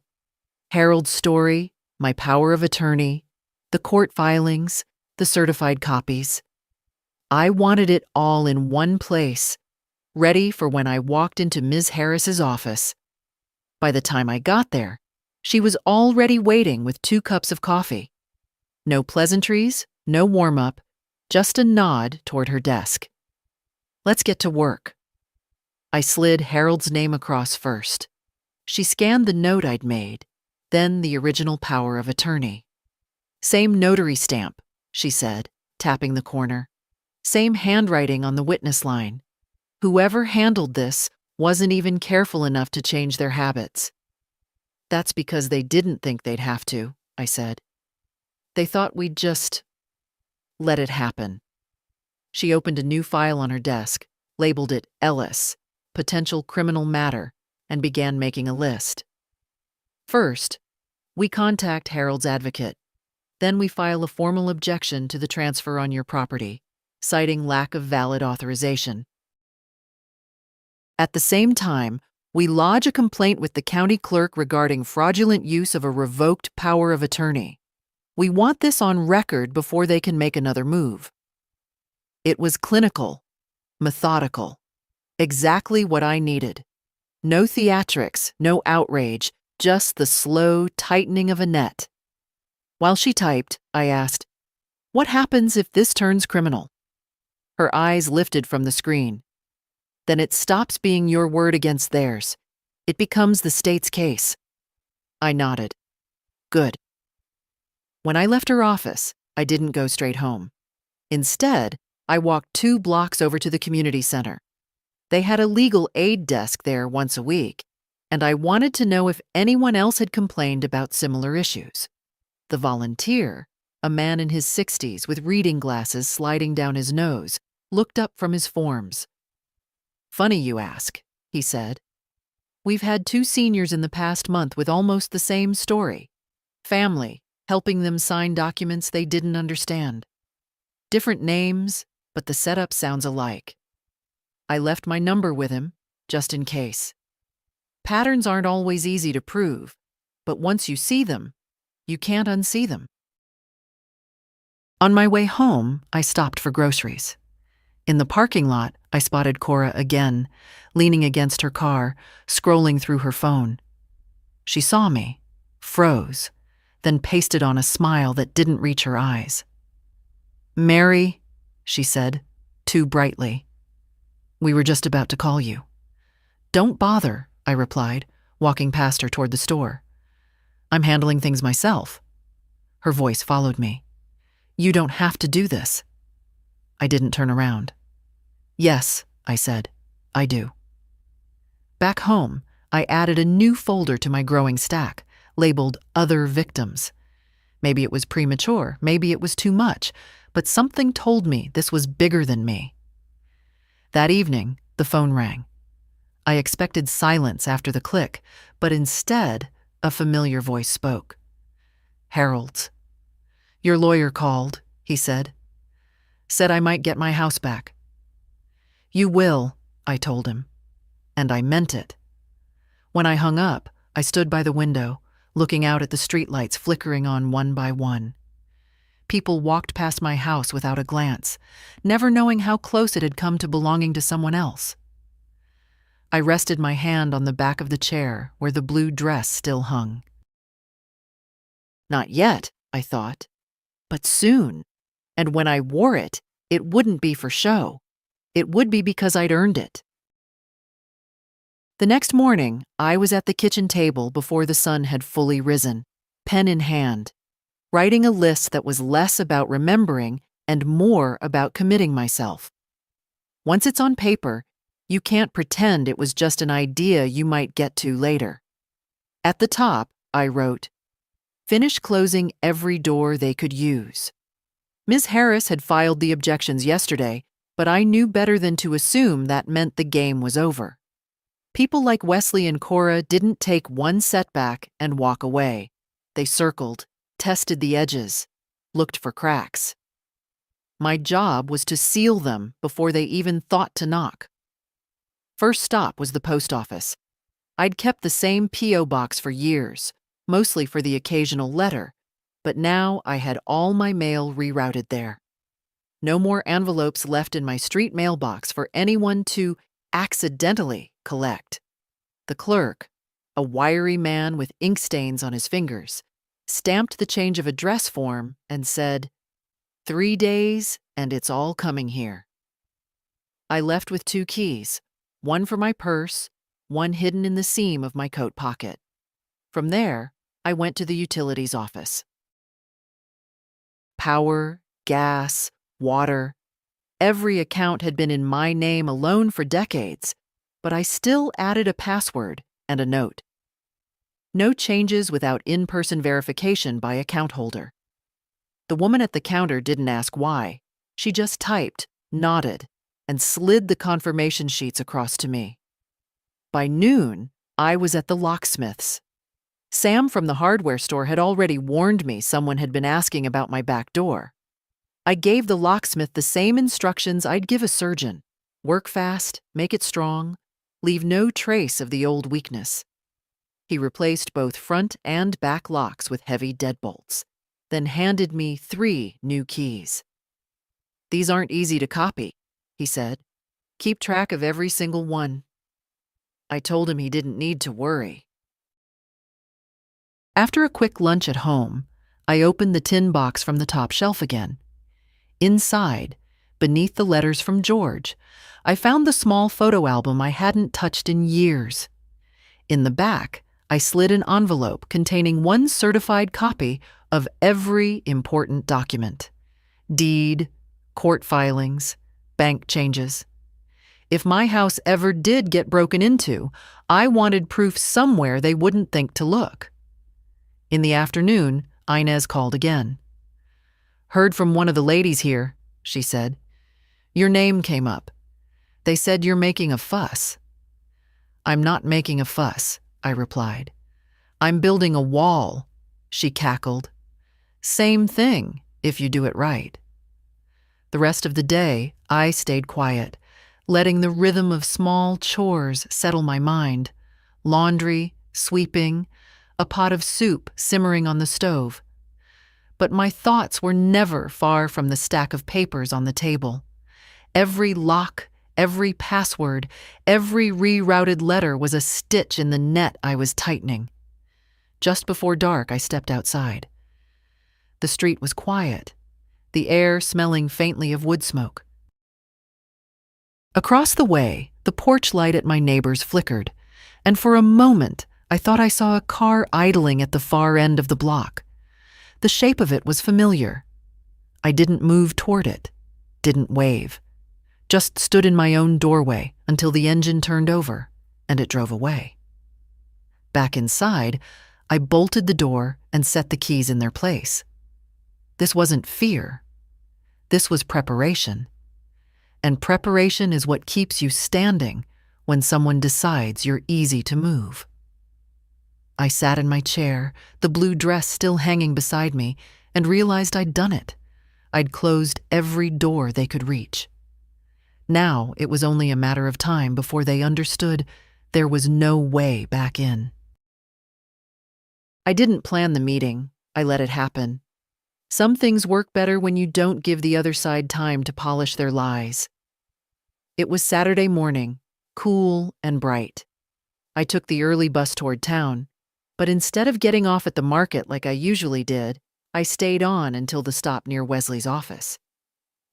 Harold's story, my power of attorney, the court filings, the certified copies. I wanted it all in one place, ready for when I walked into Ms. Harris's office. By the time I got there, she was already waiting with 2 cups of coffee. No pleasantries, no warm-up, just a nod toward her desk. "Let's get to work." I slid Harold's name across first. She scanned the note I'd made, then the original power of attorney. "Same notary stamp," she said, tapping the corner. "Same handwriting on the witness line. Whoever handled this wasn't even careful enough to change their habits. That's because they didn't think they'd have to, I said. They thought we'd just let it happen. She opened a new file on her desk, labeled it Ellis, potential criminal matter, and began making a list. First, we contact Harold's advocate. Then we file a formal objection to the transfer on your property, citing lack of valid authorization. At the same time, we lodge a complaint with the county clerk regarding fraudulent use of a revoked power of attorney. We want this on record before they can make another move. It was clinical, methodical, exactly what I needed. No theatrics, no outrage, just the slow tightening of a net. While she typed, I asked, "What happens if this turns criminal?" Her eyes lifted from the screen. "Then it stops being your word against theirs. It becomes the state's case." I nodded. Good. When I left her office, I didn't go straight home. Instead, I walked 2 blocks over to the community center. They had a legal aid desk there once a week, and I wanted to know if anyone else had complained about similar issues. The volunteer, a man in his 60s with reading glasses sliding down his nose, looked up from his forms. "Funny you ask," he said. "We've had 2 seniors in the past month with almost the same story. Family, helping them sign documents they didn't understand. Different names, but the setup sounds alike. I left my number with him, just in case. Patterns aren't always easy to prove, but once you see them, you can't unsee them." On my way home, I stopped for groceries. In the parking lot, I spotted Cora again, leaning against her car, scrolling through her phone. She saw me, froze, then pasted on a smile that didn't reach her eyes. "Mary," she said, too brightly. "We were just about to call you." "Don't bother," I replied, walking past her toward the store. "I'm handling things myself." Her voice followed me. "You don't have to do this." I didn't turn around. "Yes," I said, "I do." Back home, I added a new folder to my growing stack, labeled Other Victims. Maybe it was premature, maybe it was too much, but something told me this was bigger than me. That evening, the phone rang. I expected silence after the click, but instead, a familiar voice spoke. "Harold's. Your lawyer called," he said. "Said I might get my house back." "You will," I told him. And I meant it. When I hung up, I stood by the window, looking out at the streetlights flickering on one by one. People walked past my house without a glance, never knowing how close it had come to belonging to someone else. I rested my hand on the back of the chair where the blue dress still hung. Not yet, I thought, but soon. And when I wore it, it wouldn't be for show. It would be because I'd earned it. The next morning, I was at the kitchen table before the sun had fully risen, pen in hand, writing a list that was less about remembering and more about committing myself. Once it's on paper, you can't pretend it was just an idea you might get to later. At the top, I wrote, "Finish closing every door they could use." Ms. Harris had filed the objections yesterday, but I knew better than to assume that meant the game was over. People like Wesley and Cora didn't take one setback and walk away. They circled, tested the edges, looked for cracks. My job was to seal them before they even thought to knock. First stop was the post office. I'd kept the same P.O. box for years, mostly for the occasional letter, but now I had all my mail rerouted there. No more envelopes left in my street mailbox for anyone to accidentally collect. The clerk, a wiry man with ink stains on his fingers, stamped the change of address form and said, 3 days and it's all coming here. I left with 2 keys, one for my purse, one hidden in the seam of my coat pocket. From there, I went to the utilities office. Power, gas, water. Every account had been in my name alone for decades, but I still added a password and a note. No changes without in-person verification by account holder. The woman at the counter didn't ask why. She just typed, nodded, and slid the confirmation sheets across to me. By noon, I was at the locksmith's. Sam from the hardware store had already warned me someone had been asking about my back door. I gave the locksmith the same instructions I'd give a surgeon. Work fast, make it strong, leave no trace of the old weakness. He replaced both front and back locks with heavy deadbolts, then handed me 3 new keys. "These aren't easy to copy," he said. "Keep track of every single one." I told him he didn't need to worry. After a quick lunch at home, I opened the tin box from the top shelf again. Inside, beneath the letters from George, I found the small photo album I hadn't touched in years. In the back, I slid an envelope containing one certified copy of every important document: deed, court filings, bank changes. If my house ever did get broken into, I wanted proof somewhere they wouldn't think to look. In the afternoon, Inez called again. "Heard from one of the ladies here," she said. "Your name came up. They said you're making a fuss." "I'm not making a fuss," I replied. "I'm building a wall," she cackled. "Same thing, if you do it right." The rest of the day, I stayed quiet, letting the rhythm of small chores settle my mind: laundry, sweeping, a pot of soup simmering on the stove. But my thoughts were never far from the stack of papers on the table. Every lock, every password, every rerouted letter was a stitch in the net I was tightening. Just before dark, I stepped outside. The street was quiet, the air smelling faintly of wood smoke. Across the way, the porch light at my neighbor's flickered, and for a moment, I thought I saw a car idling at the far end of the block. The shape of it was familiar. I didn't move toward it, didn't wave, just stood in my own doorway until the engine turned over and it drove away. Back inside, I bolted the door and set the keys in their place. This wasn't fear. This was preparation. And preparation is what keeps you standing when someone decides you're easy to move. I sat in my chair, the blue dress still hanging beside me, and realized I'd done it. I'd closed every door they could reach. Now it was only a matter of time before they understood there was no way back in. I didn't plan the meeting. I let it happen. Some things work better when you don't give the other side time to polish their lies. It was Saturday morning, cool and bright. I took the early bus toward town, but instead of getting off at the market like I usually did, I stayed on until the stop near Wesley's office.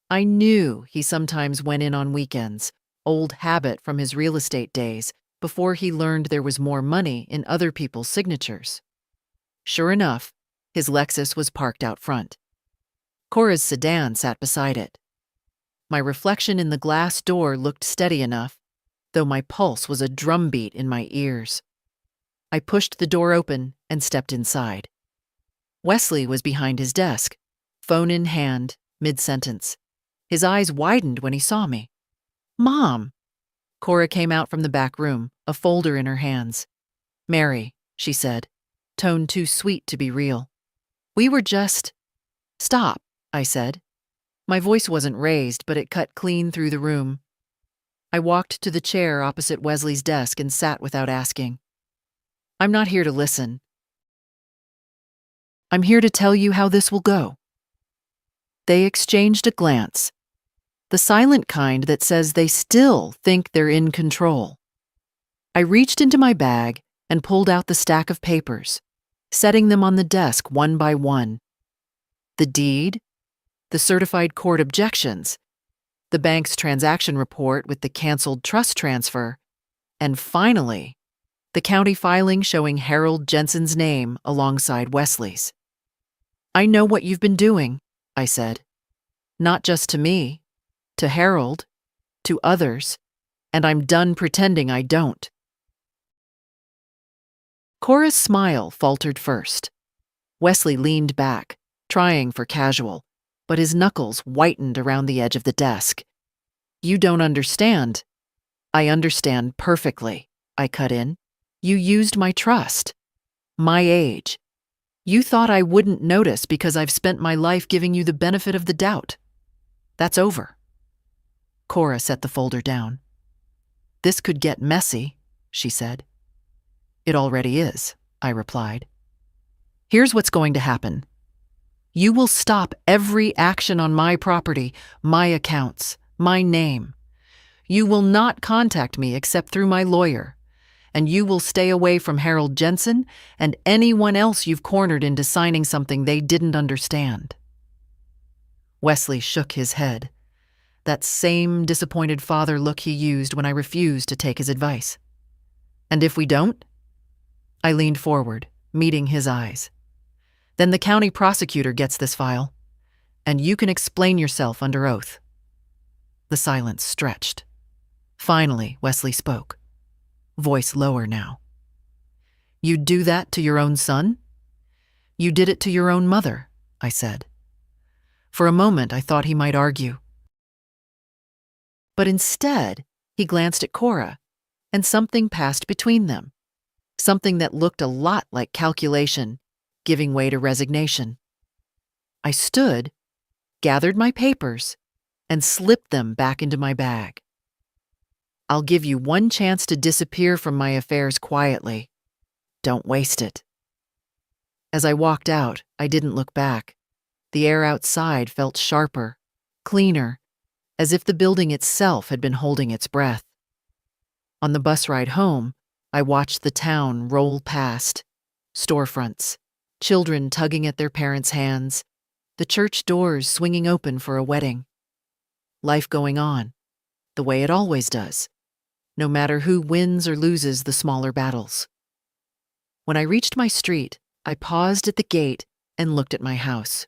I knew he sometimes went in on weekends, old habit from his real estate days, before he learned there was more money in other people's signatures. Sure enough, his Lexus was parked out front. Cora's sedan sat beside it. My reflection in the glass door looked steady enough, though my pulse was a drumbeat in my ears. I pushed the door open and stepped inside. Wesley was behind his desk, phone in hand, mid-sentence. His eyes widened when he saw me. "Mom!" Cora came out from the back room, a folder in her hands. "Mary," she said, tone too sweet to be real. "We were just—" "Stop," I said. My voice wasn't raised, but it cut clean through the room. I walked to the chair opposite Wesley's desk and sat without asking. "I'm not here to listen. I'm here to tell you how this will go." They exchanged a glance, the silent kind that says they still think they're in control. I reached into my bag and pulled out the stack of papers, setting them on the desk one by one. The deed, the certified court objections, the bank's transaction report with the canceled trust transfer, and finally, the county filing showing Harold Jensen's name alongside Wesley's. "I know what you've been doing," I said. "Not just to me, to Harold, to others, and I'm done pretending I don't. Cora's smile faltered first. Wesley leaned back, trying for casual, but his knuckles whitened around the edge of the desk. You don't understand. I understand perfectly, I cut in. You used my trust. My age. You thought I wouldn't notice because I've spent my life giving you the benefit of the doubt. That's over. Cora set the folder down. This could get messy, she said. It already is, I replied. Here's what's going to happen. You will stop every action on my property, my accounts, my name. You will not contact me except through my lawyer, and you will stay away from Harold Jensen and anyone else you've cornered into signing something they didn't understand. Wesley shook his head, that same disappointed father look he used when I refused to take his advice. And if we don't? I leaned forward, meeting his eyes. Then the county prosecutor gets this file, and you can explain yourself under oath. The silence stretched. Finally, Wesley spoke, voice lower now. You'd do that to your own son? You did it to your own mother, I said. For a moment, I thought he might argue. But instead, he glanced at Cora, and something passed between them. Something that looked a lot like calculation, giving way to resignation. I stood, gathered my papers, and slipped them back into my bag. I'll give you one chance to disappear from my affairs quietly. Don't waste it. As I walked out, I didn't look back. The air outside felt sharper, cleaner, as if the building itself had been holding its breath. On the bus ride home, I watched the town roll past. Storefronts, children tugging at their parents' hands, the church doors swinging open for a wedding. Life going on, the way it always does, no matter who wins or loses the smaller battles. When I reached my street, I paused at the gate and looked at my house.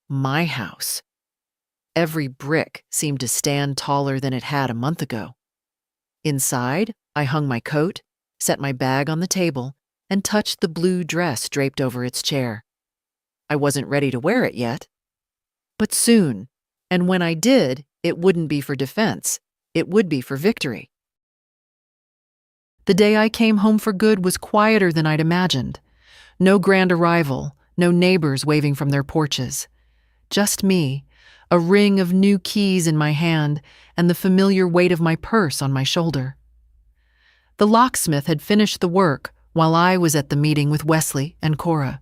My house. Every brick seemed to stand taller than it had a month ago. Inside, I hung my coat, set my bag on the table, and touched the blue dress draped over its chair. I wasn't ready to wear it yet. But soon, and when I did, it wouldn't be for defense, it would be for victory. The day I came home for good was quieter than I'd imagined. No grand arrival, no neighbors waving from their porches. Just me, a ring of new keys in my hand, and the familiar weight of my purse on my shoulder. The locksmith had finished the work while I was at the meeting with Wesley and Cora.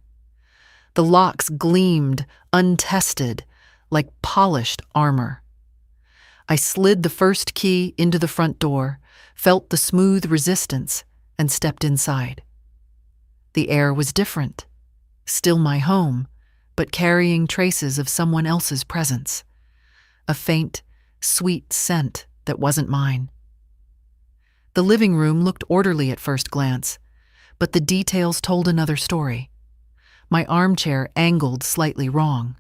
The locks gleamed, untested, like polished armor. I slid the first key into the front door, felt the smooth resistance, and stepped inside. The air was different, still my home, but carrying traces of someone else's presence. A faint, sweet scent that wasn't mine. The living room looked orderly at first glance, but the details told another story. My armchair angled slightly wrong.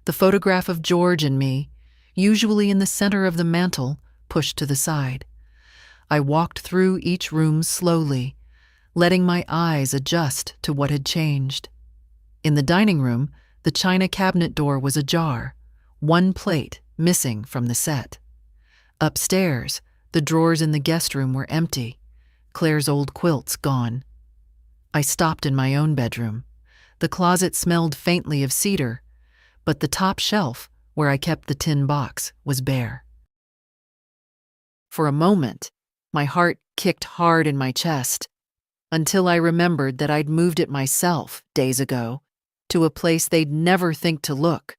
The photograph of George and me, usually in the center of the mantel, pushed to the side. I walked through each room slowly, letting my eyes adjust to what had changed. In the dining room, the china cabinet door was ajar, one plate missing from the set. Upstairs, the drawers in the guest room were empty, Claire's old quilts gone. I stopped in my own bedroom. The closet smelled faintly of cedar, but the top shelf, where I kept the tin box, was bare. For a moment, my heart kicked hard in my chest, until I remembered that I'd moved it myself, days ago, to a place they'd never think to look.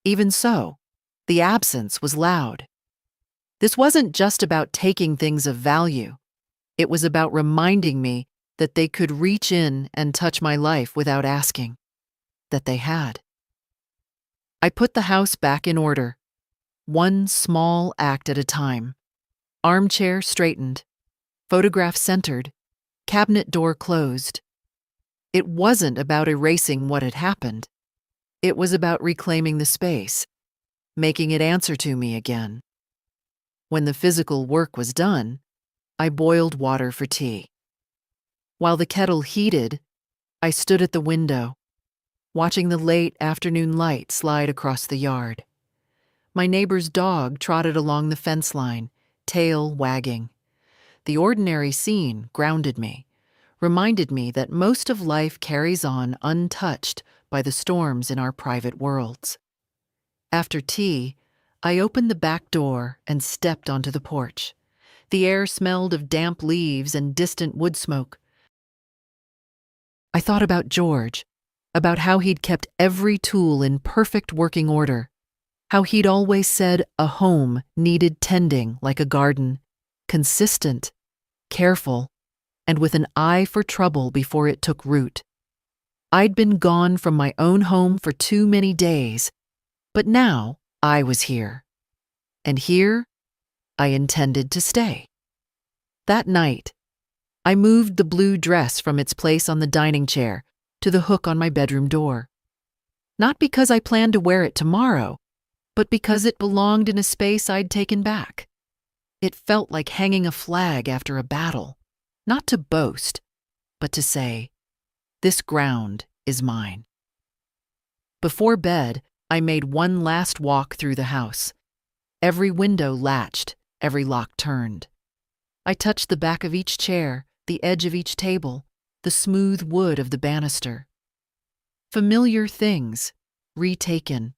Even so, the absence was loud. This wasn't just about taking things of value. It was about reminding me that they could reach in and touch my life without asking. That they had. I put the house back in order, one small act at a time. Armchair straightened, photograph centered, cabinet door closed. It wasn't about erasing what had happened. It was about reclaiming the space. making it answer to me again. When the physical work was done, I boiled water for tea. While the kettle heated, I stood at the window, watching the late afternoon light slide across the yard. My neighbor's dog trotted along the fence line, tail wagging. The ordinary scene grounded me, reminded me that most of life carries on untouched by the storms in our private worlds. After tea, I opened the back door and stepped onto the porch. The air smelled of damp leaves and distant wood smoke. I thought about George, about how he'd kept every tool in perfect working order, how he'd always said a home needed tending like a garden, consistent, careful, and with an eye for trouble before it took root. I'd been gone from my own home for too many days, but now I was here. And here, I intended to stay. That night, I moved the blue dress from its place on the dining chair to the hook on my bedroom door. Not because I planned to wear it tomorrow, but because it belonged in a space I'd taken back. It felt like hanging a flag after a battle, not to boast, but to say, this ground is mine. Before bed, I made one last walk through the house. Every window latched, every lock turned. I touched the back of each chair, the edge of each table, the smooth wood of the banister. Familiar things, retaken.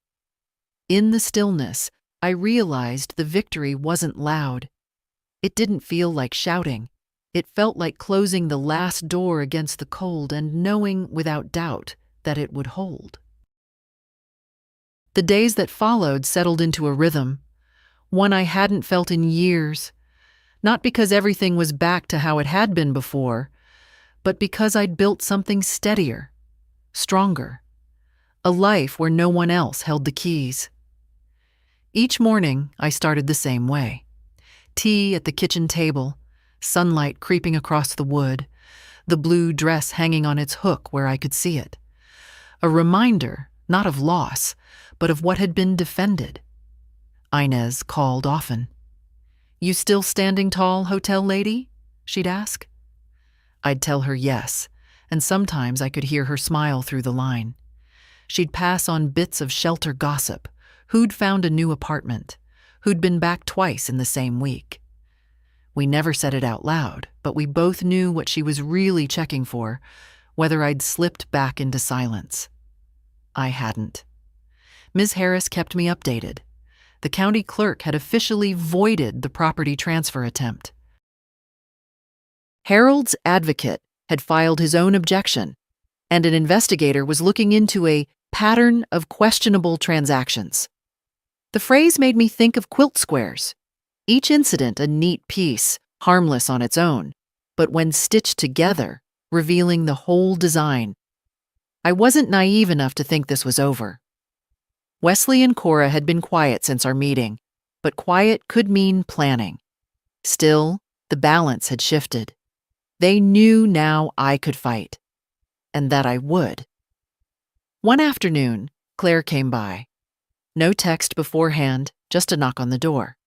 In the stillness, I realized the victory wasn't loud. It didn't feel like shouting. It felt like closing the last door against the cold and knowing without doubt that it would hold. The days that followed settled into a rhythm, one I hadn't felt in years, not because everything was back to how it had been before, but because I'd built something steadier, stronger, a life where no one else held the keys. Each morning, I started the same way. Tea at the kitchen table, sunlight creeping across the wood, the blue dress hanging on its hook where I could see it. A reminder, not of loss, but of what had been defended. Inez called often. "You still standing tall, hotel lady?" she'd ask. I'd tell her yes, and sometimes I could hear her smile through the line. She'd pass on bits of shelter gossip, who'd found a new apartment, who'd been back twice in the same week. We never said it out loud, but we both knew what she was really checking for, whether I'd slipped back into silence. I hadn't. Ms. Harris kept me updated. The county clerk had officially voided the property transfer attempt. Harold's advocate had filed his own objection, and an investigator was looking into a pattern of questionable transactions. The phrase made me think of quilt squares, each incident a neat piece, harmless on its own, but when stitched together, revealing the whole design. I wasn't naive enough to think this was over. Wesley and Cora had been quiet since our meeting, but quiet could mean planning. Still, the balance had shifted. They knew now I could fight, and that I would. One afternoon, Claire came by. No text beforehand, just a knock on the door.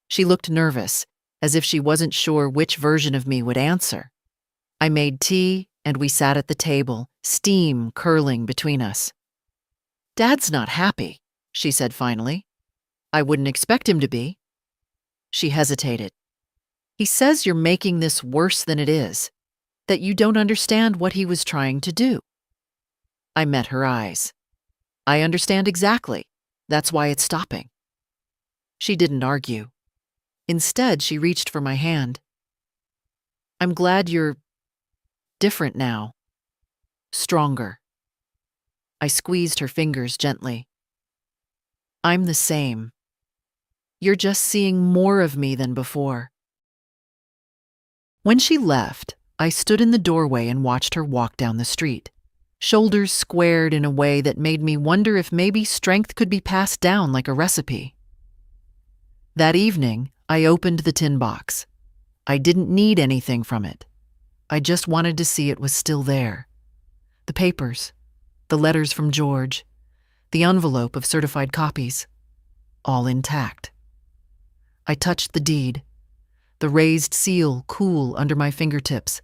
She looked nervous, as if she wasn't sure which version of me would answer. I made tea, and we sat at the table, steam curling between us. "Dad's not happy," she said finally. "I wouldn't expect him to be." She hesitated. "He says you're making this worse than it is, that you don't understand what he was trying to do." I met her eyes. "I understand exactly. That's why it's stopping." She didn't argue. Instead, she reached for my hand. "I'm glad you're different now. Stronger." I squeezed her fingers gently. "I'm the same. You're just seeing more of me than before." When she left, I stood in the doorway and watched her walk down the street, shoulders squared in a way that made me wonder if maybe strength could be passed down like a recipe. That evening, I opened the tin box. I didn't need anything from it. I just wanted to see it was still there. The papers, the letters from George, the envelope of certified copies. all intact. I touched the deed, the raised seal cool under my fingertips,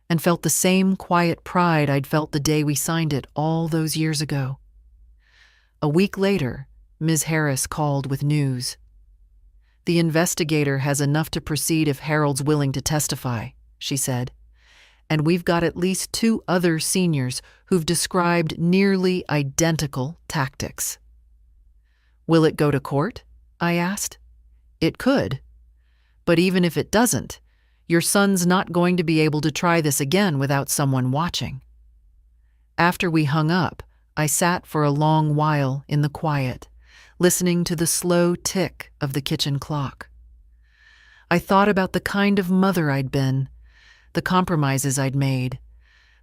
and felt the same quiet pride I'd felt the day we signed it all those years ago. A week later, Ms. Harris called with news. "The investigator has enough to proceed if Harold's willing to testify," she said. "And we've got at least 2 other seniors who've described nearly identical tactics." "Will it go to court?" I asked. "It could. But even if it doesn't, your son's not going to be able to try this again without someone watching." After we hung up, I sat for a long while in the quiet, listening to the slow tick of the kitchen clock. I thought about the kind of mother I'd been, the compromises I'd made,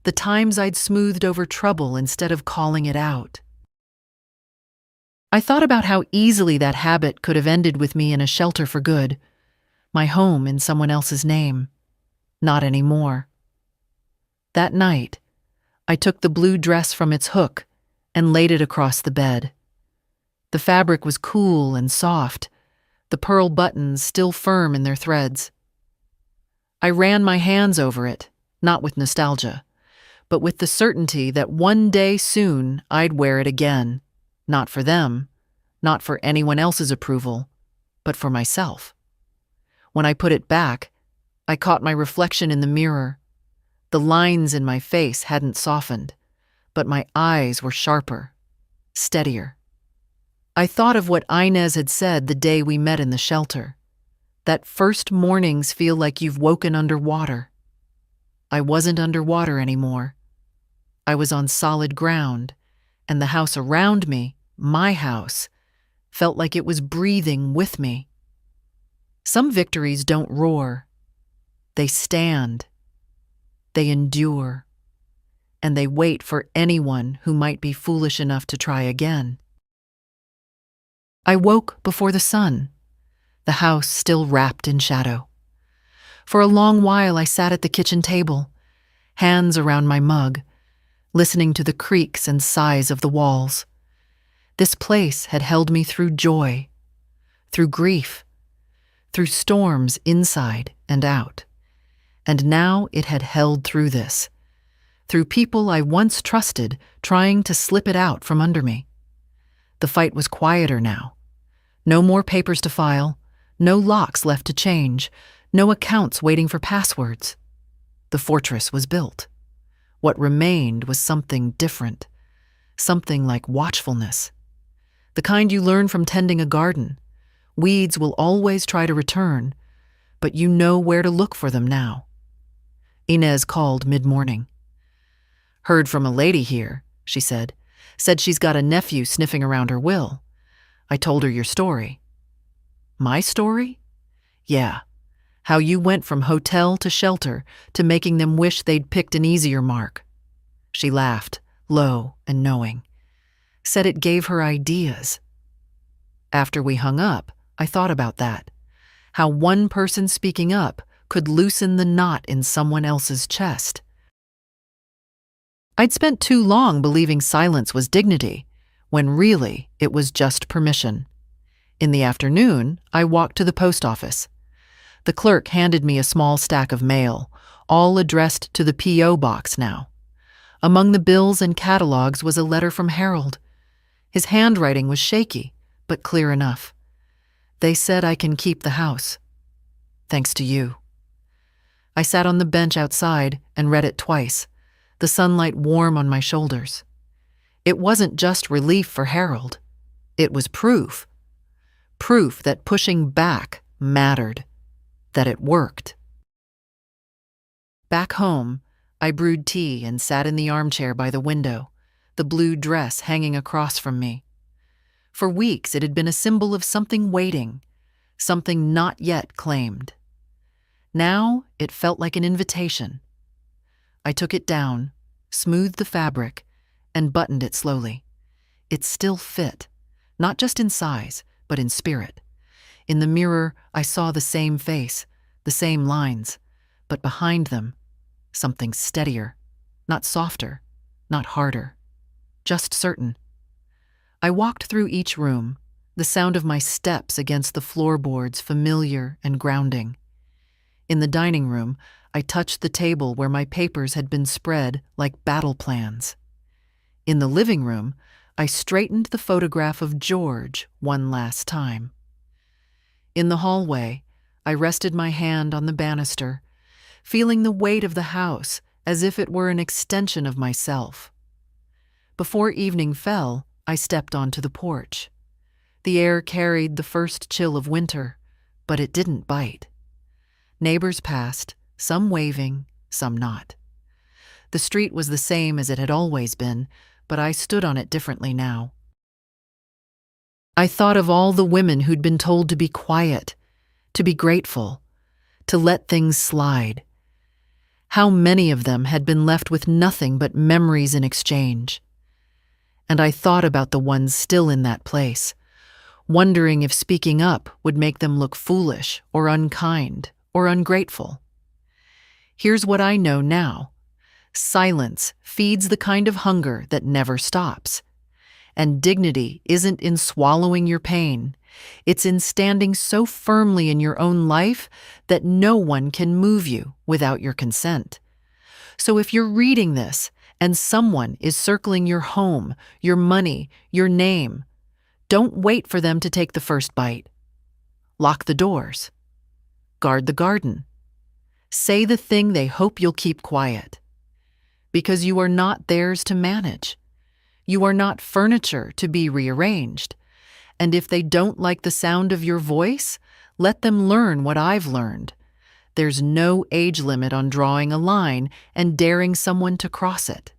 the times I'd smoothed over trouble instead of calling it out. I thought about how easily that habit could have ended with me in a shelter for good, my home in someone else's name. Not anymore. That night, I took the blue dress from its hook and laid it across the bed. The fabric was cool and soft, the pearl buttons still firm in their threads. I ran my hands over it, not with nostalgia, but with the certainty that one day soon I'd wear it again, not for them, not for anyone else's approval, but for myself. When I put it back, I caught my reflection in the mirror. The lines in my face hadn't softened, but my eyes were sharper, steadier. I thought of what Inez had said the day we met in the shelter, that first mornings feel like you've woken underwater. I wasn't underwater anymore. I was on solid ground, and the house around me, my house, felt like it was breathing with me. Some victories don't roar. They stand. They endure. And they wait for anyone who might be foolish enough to try again. I woke before the sun, the house still wrapped in shadow. For a long while I sat at the kitchen table, hands around my mug, listening to the creaks and sighs of the walls. This place had held me through joy, through grief, through storms inside and out. And now it had held through this, through people I once trusted trying to slip it out from under me. The fight was quieter now. No more papers to file, no locks left to change, no accounts waiting for passwords. The fortress was built. What remained was something different, something like watchfulness. The kind you learn from tending a garden. Weeds will always try to return, but you know where to look for them now. Inez called mid-morning. "Heard from a lady here," she said. "Said she's got a nephew sniffing around her will. I told her your story." "My story?" "Yeah. How you went from hotel to shelter to making them wish they'd picked an easier mark." She laughed, low and knowing. Said it gave her ideas. After we hung up, I thought about that. How one person speaking up could loosen the knot in someone else's chest. I'd spent too long believing silence was dignity, when really it was just permission. In the afternoon, I walked to the post office. The clerk handed me a small stack of mail, all addressed to the P.O. box now. Among the bills and catalogs was a letter from Harold. His handwriting was shaky, but clear enough. They said I can keep the house. Thanks to you. I sat on the bench outside and read it twice, the sunlight warm on my shoulders. It wasn't just relief for Harold. It was proof. Proof that pushing back mattered, that it worked. Back home, I brewed tea and sat in the armchair by the window, the blue dress hanging across from me. For weeks it had been a symbol of something waiting, something not yet claimed. Now it felt like an invitation. I took it down, smoothed the fabric, and buttoned it slowly. It still fit, not just in size, but in spirit. In the mirror, I saw the same face, the same lines, but behind them, something steadier, not softer, not harder, just certain. I walked through each room, the sound of my steps against the floorboards familiar and grounding. In the dining room, I touched the table where my papers had been spread like battle plans. In the living room, I straightened the photograph of George one last time. In the hallway, I rested my hand on the banister, feeling the weight of the house as if it were an extension of myself. Before evening fell, I stepped onto the porch. The air carried the first chill of winter, but it didn't bite. Neighbors passed, some waving, some not. The street was the same as it had always been, but I stood on it differently now. I thought of all the women who'd been told to be quiet, to be grateful, to let things slide. How many of them had been left with nothing but memories in exchange? And I thought about the ones still in that place, wondering if speaking up would make them look foolish or unkind or ungrateful. Here's what I know now. Silence feeds the kind of hunger that never stops. And dignity isn't in swallowing your pain. It's in standing so firmly in your own life that no one can move you without your consent. So if you're reading this and someone is circling your home, your money, your name, don't wait for them to take the first bite. Lock the doors. Guard the garden. Say the thing they hope you'll keep quiet. Because you are not theirs to manage. You are not furniture to be rearranged. And if they don't like the sound of your voice, let them learn what I've learned. There's no age limit on drawing a line and daring someone to cross it.